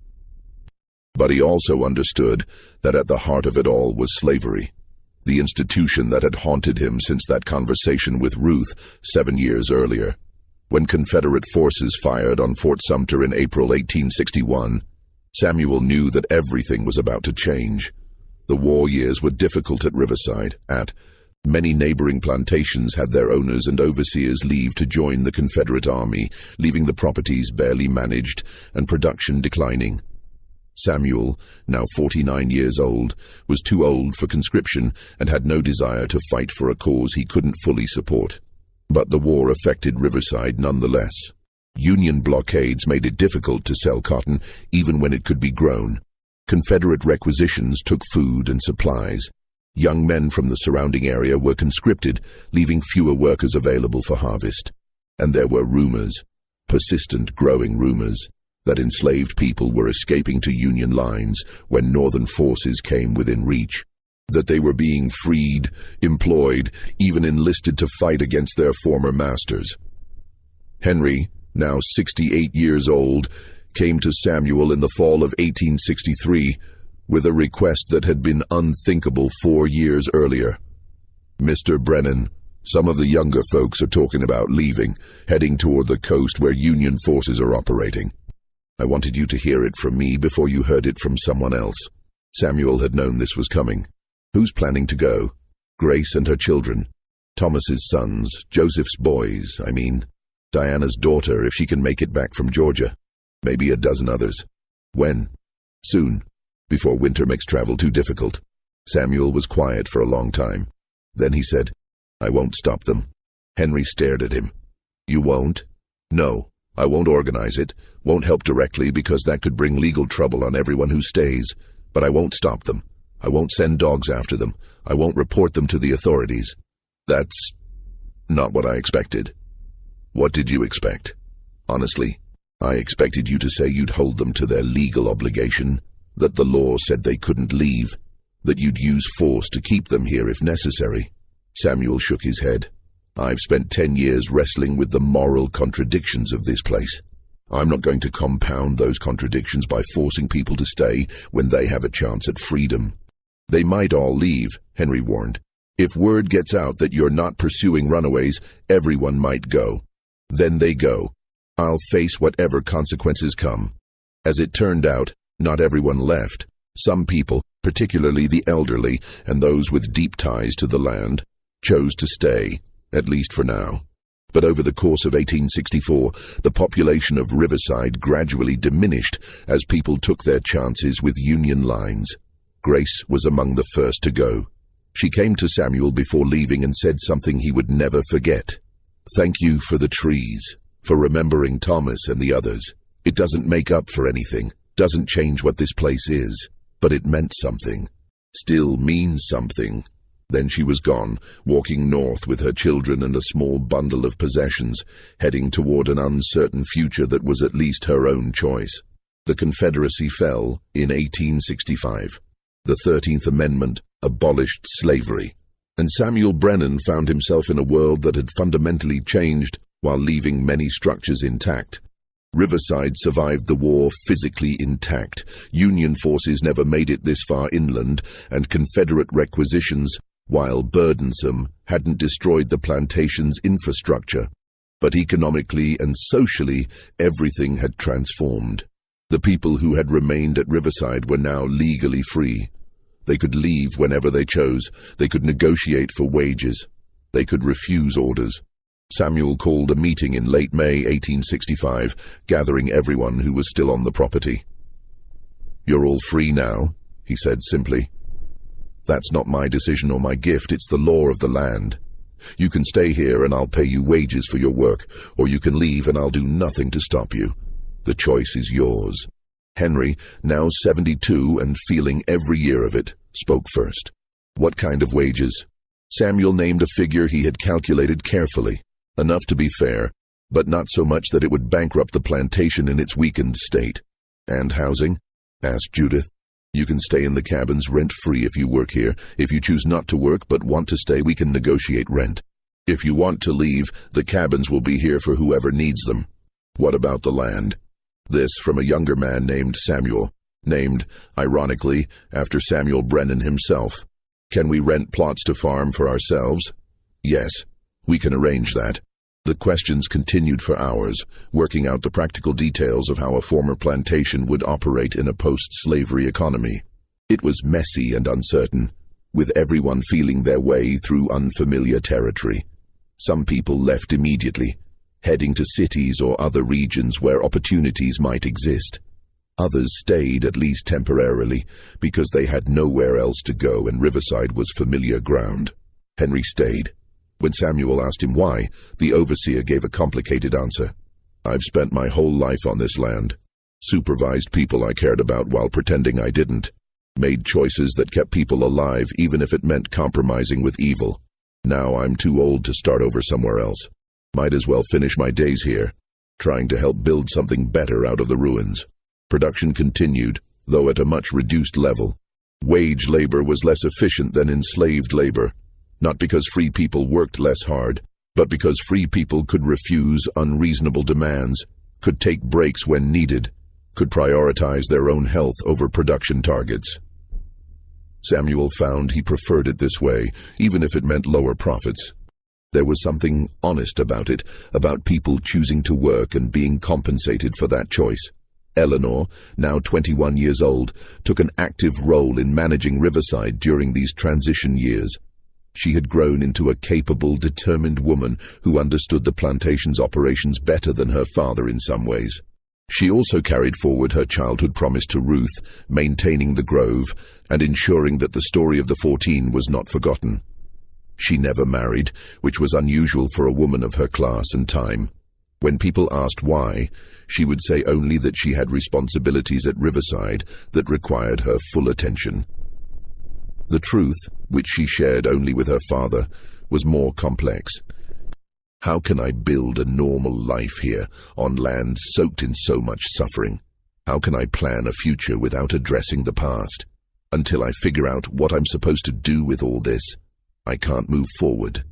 But he also understood that at the heart of it all was slavery, the institution that had haunted him since that conversation with Ruth 7 years earlier. When Confederate forces fired on Fort Sumter in April 1861, Samuel knew that everything was about to change. The war years were difficult at Riverside. Many neighboring plantations had their owners and overseers leave to join the Confederate Army, leaving the properties barely managed and production declining. Samuel, now 49 years old, was too old for conscription and had no desire to fight for a cause he couldn't fully support. But the war affected Riverside nonetheless. Union blockades made it difficult to sell cotton even when it could be grown. Confederate requisitions took food and supplies. Young men from the surrounding area were conscripted, leaving fewer workers available for harvest. And there were rumors, persistent growing rumors, that enslaved people were escaping to Union lines when Northern forces came within reach. That they were being freed, employed, even enlisted to fight against their former masters. Henry, now 68 years old, came to Samuel in the fall of 1863 with a request that had been unthinkable 4 years earlier. "Mr. Brennan, some of the younger folks are talking about leaving, heading toward the coast where Union forces are operating. I wanted you to hear it from me before you heard it from someone else." Samuel had known this was coming. Who's planning to go? Grace and her children. Thomas's sons, Joseph's boys, Diana's daughter, if she can make it back from Georgia. Maybe a dozen others. When? Soon, before winter makes travel too difficult. Samuel was quiet for a long time. Then he said, "I won't stop them." Henry stared at him. "You won't?" "No, I won't organize it, won't help directly because that could bring legal trouble on everyone who stays, but I won't stop them. I won't send dogs after them. I won't report them to the authorities." "That's not what I expected." "What did you expect?" "Honestly, I expected you to say you'd hold them to their legal obligation, that the law said they couldn't leave, that you'd use force to keep them here if necessary." Samuel shook his head. "I've spent 10 years wrestling with the moral contradictions of this place. I'm not going to compound those contradictions by forcing people to stay when they have a chance at freedom." "They might all leave," Henry warned. "If word gets out that you're not pursuing runaways, everyone might go. Then they go. I'll face whatever consequences come." As it turned out, not everyone left. Some people, particularly the elderly and those with deep ties to the land, chose to stay, at least for now. But over the course of 1864, the population of Riverside gradually diminished as people took their chances with Union lines. Grace was among the first to go. She came to Samuel before leaving and said something he would never forget. "Thank you for the trees, for remembering Thomas and the others. It doesn't make up for anything, doesn't change what this place is, but it meant something, still means something." Then she was gone, walking north with her children and a small bundle of possessions, heading toward an uncertain future that was at least her own choice. The Confederacy fell in 1865. The 13th Amendment abolished slavery, and Samuel Brennan found himself in a world that had fundamentally changed while leaving many structures intact. Riverside survived the war physically intact. Union forces never made it this far inland, and Confederate requisitions, while burdensome, hadn't destroyed the plantation's infrastructure. But economically and socially, everything had transformed. The people who had remained at Riverside were now legally free. They could leave whenever they chose. They could negotiate for wages. They could refuse orders. Samuel called a meeting in late May 1865, gathering everyone who was still on the property. "You're all free now," he said simply. "That's not my decision or my gift, it's the law of the land. You can stay here and I'll pay you wages for your work, or you can leave and I'll do nothing to stop you. The choice is yours." Henry, now 72 and feeling every year of it, spoke first. "What kind of wages?" Samuel named a figure he had calculated carefully, enough to be fair, but not so much that it would bankrupt the plantation in its weakened state. "And housing?" asked Judith. "You can stay in the cabins rent-free if you work here. If you choose not to work but want to stay, we can negotiate rent. If you want to leave, the cabins will be here for whoever needs them." "What about the land?" This from a younger man named Samuel. named, ironically, after Samuel Brennan himself. Can we rent plots to farm for ourselves? Yes, we can arrange that. The questions continued for hours, working out the practical details of how a former plantation would operate in a post-slavery economy. It was messy and uncertain, with everyone feeling their way through unfamiliar territory. Some people left immediately, heading to cities or other regions where opportunities might exist. Others stayed, at least temporarily, because they had nowhere else to go and Riverside was familiar ground. Henry stayed. When Samuel asked him why, the overseer gave a complicated answer. I've spent my whole life on this land. Supervised people I cared about while pretending I didn't. Made choices that kept people alive even if it meant compromising with evil. Now I'm too old to start over somewhere else. Might as well finish my days here, trying to help build something better out of the ruins. Production continued, though at a much reduced level. Wage labor was less efficient than enslaved labor. Not because free people worked less hard, but because free people could refuse unreasonable demands, could take breaks when needed, could prioritize their own health over production targets. Samuel found he preferred it this way, even if it meant lower profits. There was something honest about it, about people choosing to work and being compensated for that choice. Eleanor, now 21 years old, took an active role in managing Riverside during these transition years. She had grown into a capable, determined woman who understood the plantation's operations better than her father in some ways. She also carried forward her childhood promise to Ruth, maintaining the grove and ensuring that the story of the 14 was not forgotten. She never married, which was unusual for a woman of her class and time. When people asked why, she would say only that she had responsibilities at Riverside that required her full attention. The truth, which she shared only with her father, was more complex. How can I build a normal life here, on land soaked in so much suffering? How can I plan a future without addressing the past? Until I figure out what I'm supposed to do with all this, I can't move forward.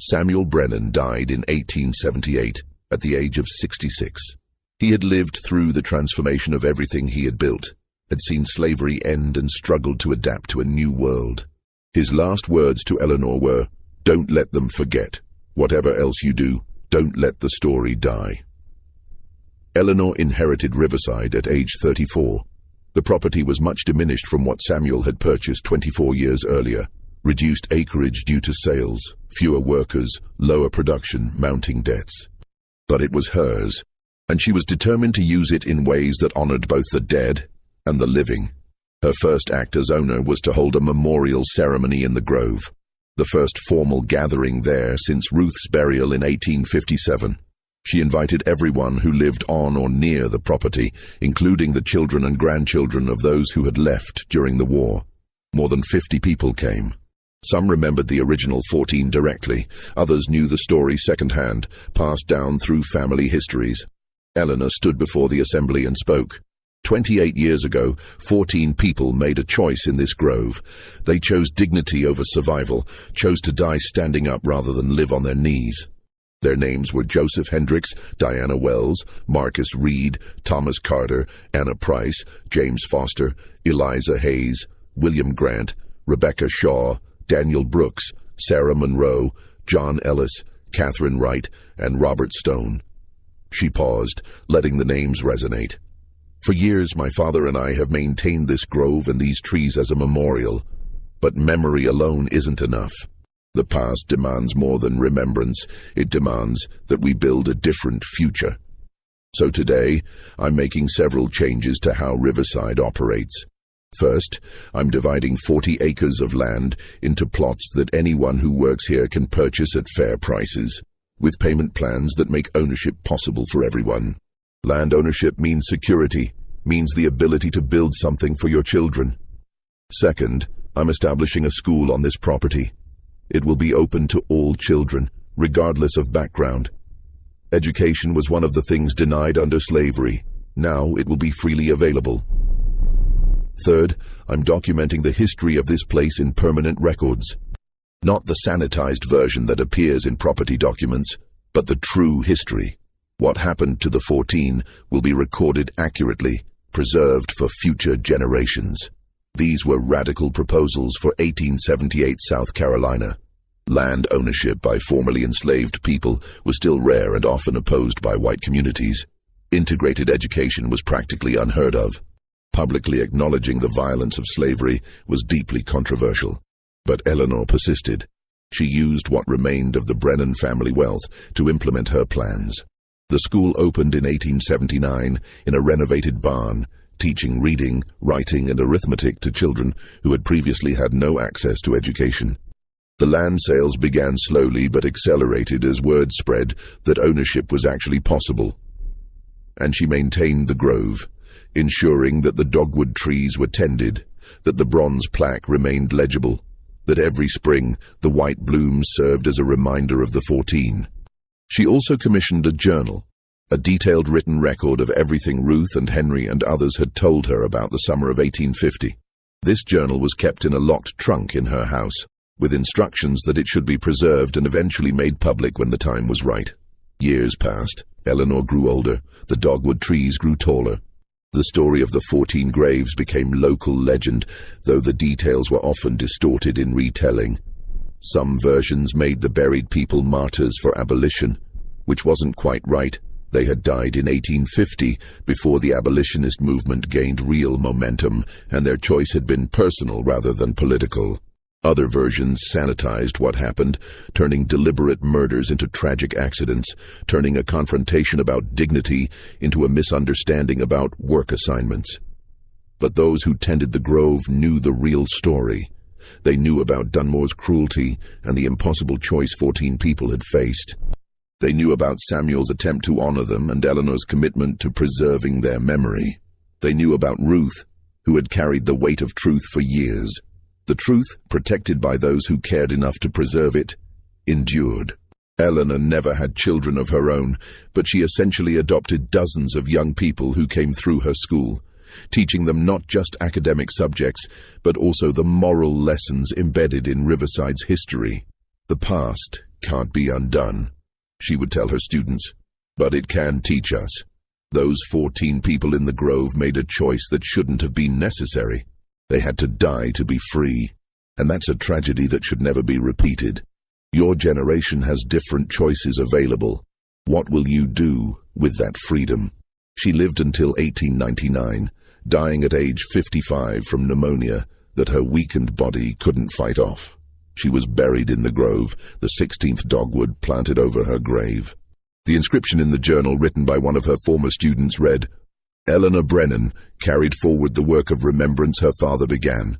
Samuel Brennan died in 1878, at the age of 66. He had lived through the transformation of everything he had built, had seen slavery end and struggled to adapt to a new world. His last words to Eleanor were, "Don't let them forget. Whatever else you do, don't let the story die." Eleanor inherited Riverside at age 34. The property was much diminished from what Samuel had purchased 24 years earlier. Reduced acreage due to sales, fewer workers, lower production, mounting debts. But it was hers, and she was determined to use it in ways that honored both the dead and the living. Her first act as owner was to hold a memorial ceremony in the grove, the first formal gathering there since Ruth's burial in 1857. She invited everyone who lived on or near the property, including the children and grandchildren of those who had left during the war. More than 50 people came. Some remembered the original 14 directly, others knew the story secondhand, passed down through family histories. Eleanor stood before the assembly and spoke. 28 years ago, 14 people made a choice in this grove. They chose dignity over survival, chose to die standing up rather than live on their knees. Their names were Joseph Hendricks, Diana Wells, Marcus Reed, Thomas Carter, Anna Price, James Foster, Eliza Hayes, William Grant, Rebecca Shaw, Daniel Brooks, Sarah Monroe, John Ellis, Catherine Wright, and Robert Stone. She paused, letting the names resonate. For years, my father and I have maintained this grove and these trees as a memorial, but memory alone isn't enough. The past demands more than remembrance. It demands that we build a different future. So today, I'm making several changes to how Riverside operates. First, I'm dividing 40 acres of land into plots that anyone who works here can purchase at fair prices, with payment plans that make ownership possible for everyone. Land ownership means security, means the ability to build something for your children. Second, I'm establishing a school on this property. It will be open to all children, regardless of background. Education was one of the things denied under slavery. Now it will be freely available. Third, I'm documenting the history of this place in permanent records. Not the sanitized version that appears in property documents, but the true history. What happened to the 14 will be recorded accurately, preserved for future generations. These were radical proposals for 1878 South Carolina. Land ownership by formerly enslaved people was still rare and often opposed by white communities. Integrated education was practically unheard of. Publicly acknowledging the violence of slavery was deeply controversial. But Eleanor persisted. She used what remained of the Brennan family wealth to implement her plans. The school opened in 1879 in a renovated barn, teaching reading, writing, and arithmetic to children who had previously had no access to education. The land sales began slowly but accelerated as word spread that ownership was actually possible. And she maintained the grove, ensuring that the dogwood trees were tended, that the bronze plaque remained legible, that every spring the white blooms served as a reminder of the 14. She also commissioned a journal, a detailed written record of everything Ruth and Henry and others had told her about the summer of 1850. This journal was kept in a locked trunk in her house, with instructions that it should be preserved and eventually made public when the time was right. Years passed. Eleanor grew older. The dogwood trees grew taller. The story of the 14 graves became local legend, though the details were often distorted in retelling. Some versions made the buried people martyrs for abolition, which wasn't quite right. They had died in 1850, before the abolitionist movement gained real momentum, and their choice had been personal rather than political. Other versions sanitized what happened, turning deliberate murders into tragic accidents, turning a confrontation about dignity into a misunderstanding about work assignments. But those who tended the grove knew the real story. They knew about Dunmore's cruelty and the impossible choice 14 people had faced. They knew about Samuel's attempt to honor them and Eleanor's commitment to preserving their memory. They knew about Ruth, who had carried the weight of truth for years. The truth, protected by those who cared enough to preserve it, endured. Eleanor never had children of her own, but she essentially adopted dozens of young people who came through her school, teaching them not just academic subjects, but also the moral lessons embedded in Riverside's history. The past can't be undone, she would tell her students, but it can teach us. Those 14 people in the grove made a choice that shouldn't have been necessary. They had to die to be free, and that's a tragedy that should never be repeated. Your generation has different choices available. What will you do with that freedom? She lived until 1899, dying at age 55 from pneumonia that her weakened body couldn't fight off. She was buried in the grove, the 16th dogwood planted over her grave. The inscription in the journal written by one of her former students read, "Eleanor Brennan carried forward the work of remembrance her father began.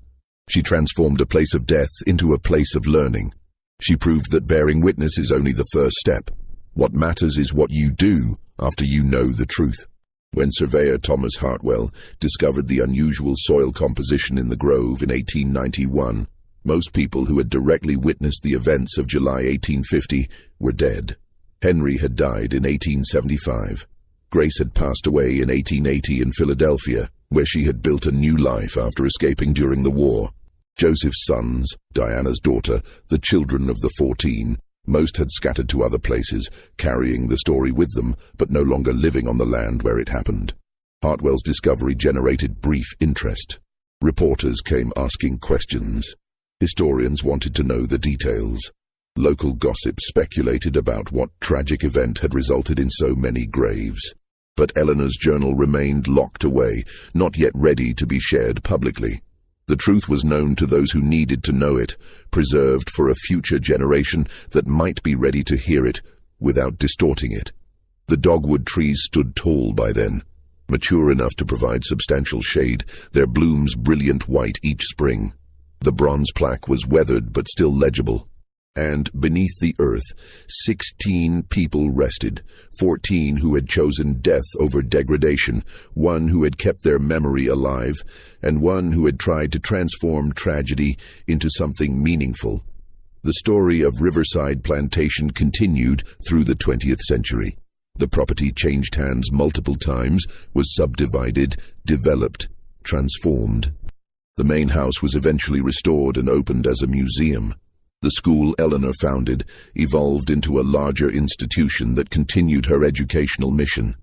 She transformed a place of death into a place of learning. She proved that bearing witness is only the first step. What matters is what you do after you know the truth." When surveyor Thomas Hartwell discovered the unusual soil composition in the grove in 1891, most people who had directly witnessed the events of July 1850 were dead. Henry had died in 1875. Grace had passed away in 1880 in Philadelphia, where she had built a new life after escaping during the war. Joseph's sons, Diana's daughter, the children of the 14, most had scattered to other places, carrying the story with them, but no longer living on the land where it happened. Hartwell's discovery generated brief interest. Reporters came asking questions. Historians wanted to know the details. Local gossip speculated about what tragic event had resulted in so many graves. But Eleanor's journal remained locked away, not yet ready to be shared publicly. The truth was known to those who needed to know it, preserved for a future generation that might be ready to hear it without distorting it. The dogwood trees stood tall by then, mature enough to provide substantial shade, their blooms brilliant white each spring. The bronze plaque was weathered but still legible. And beneath the earth, 16 people rested, 14 who had chosen death over degradation, 1 who had kept their memory alive, and 1 who had tried to transform tragedy into something meaningful. The story of Riverside Plantation continued through the 20th century. The property changed hands multiple times, was subdivided, developed, transformed. The main house was eventually restored and opened as a museum. The school Eleanor founded evolved into a larger institution that continued her educational mission.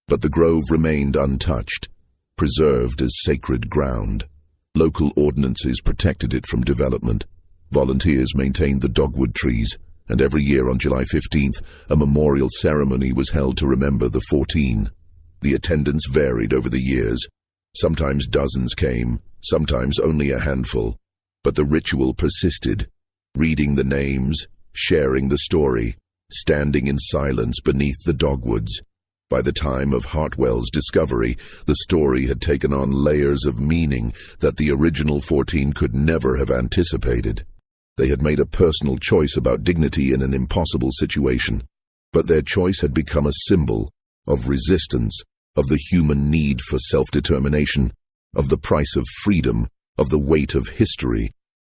But the grove remained untouched, preserved as sacred ground. Local ordinances protected it from development. Volunteers maintained the dogwood trees, and every year on July 15th, a memorial ceremony was held to remember the 14. The attendance varied over the years. Sometimes dozens came, sometimes only a handful. But the ritual persisted, reading the names, sharing the story, standing in silence beneath the dogwoods. By the time of Hartwell's discovery, the story had taken on layers of meaning that the original 14 could never have anticipated. They had made a personal choice about dignity in an impossible situation, but their choice had become a symbol of resistance, of the human need for self-determination, of the price of freedom, of the weight of history.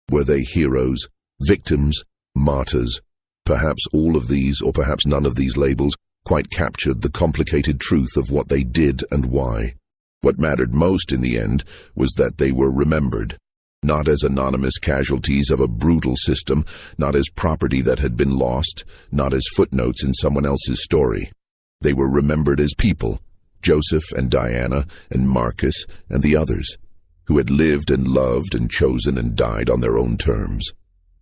Were they heroes, victims, martyrs? Perhaps all of these, or perhaps none of these labels, quite captured the complicated truth of what they did and why. What mattered most in the end was that they were remembered, not as anonymous casualties of a brutal system, not as property that had been lost, not as footnotes in someone else's story. They were remembered as people, Joseph and Diana and Marcus and the others, who had lived and loved and chosen and died on their own terms.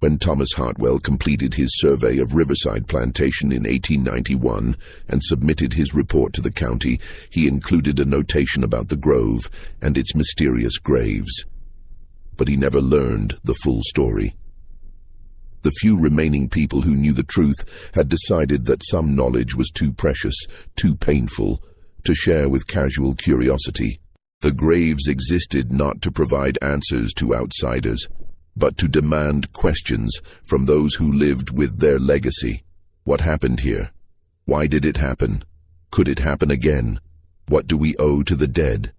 When Thomas Hartwell completed his survey of Riverside Plantation in 1891 and submitted his report to the county, he included a notation about the grove and its mysterious graves. But he never learned the full story. The few remaining people who knew the truth had decided that some knowledge was too precious, too painful, to share with casual curiosity. The graves existed not to provide answers to outsiders, but to demand questions from those who lived with their legacy. What happened here? Why did it happen? Could it happen again? What do we owe to the dead?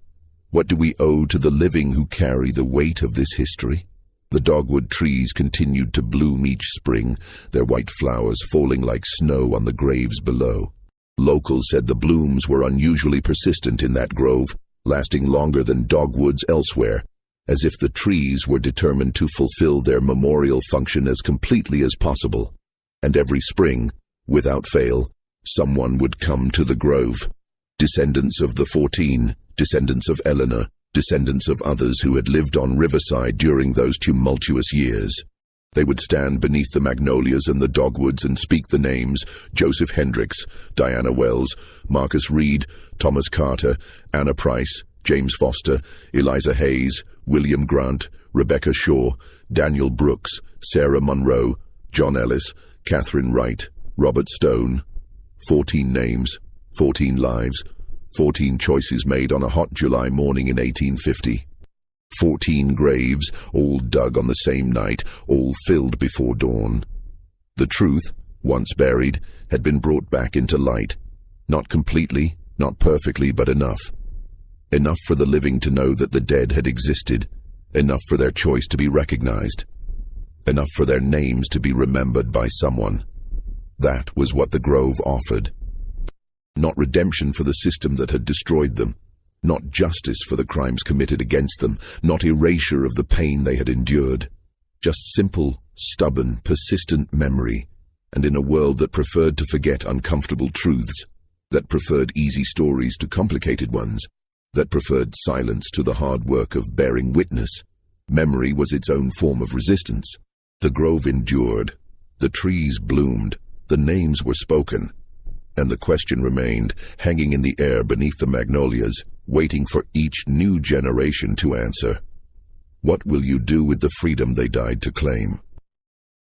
What do we owe to the living who carry the weight of this history? The dogwood trees continued to bloom each spring, their white flowers falling like snow on the graves below. Locals said the blooms were unusually persistent in that grove, lasting longer than dogwoods elsewhere, as if the trees were determined to fulfill their memorial function as completely as possible. And every spring, without fail, someone would come to the grove. Descendants of the 14, descendants of Eleanor, descendants of others who had lived on Riverside during those tumultuous years. They would stand beneath the magnolias and the dogwoods and speak the names Joseph Hendricks, Diana Wells, Marcus Reed, Thomas Carter, Anna Price, James Foster, Eliza Hayes, William Grant, Rebecca Shaw, Daniel Brooks, Sarah Monroe, John Ellis, Catherine Wright, Robert Stone. 14 names, 14 lives, 14 choices made on a hot July morning in 1850. 14 graves, all dug on the same night, all filled before dawn. The truth, once buried, had been brought back into light. Not completely, not perfectly, but enough. Enough for the living to know that the dead had existed. Enough for their choice to be recognized. Enough for their names to be remembered by someone. That was what the grove offered. Not redemption for the system that had destroyed them. Not justice for the crimes committed against them, not erasure of the pain they had endured. Just simple, stubborn, persistent memory, and in a world that preferred to forget uncomfortable truths, that preferred easy stories to complicated ones, that preferred silence to the hard work of bearing witness, memory was its own form of resistance. The grove endured, the trees bloomed, the names were spoken, and the question remained, hanging in the air beneath the magnolias, waiting for each new generation to answer. What will you do with the freedom they died to claim?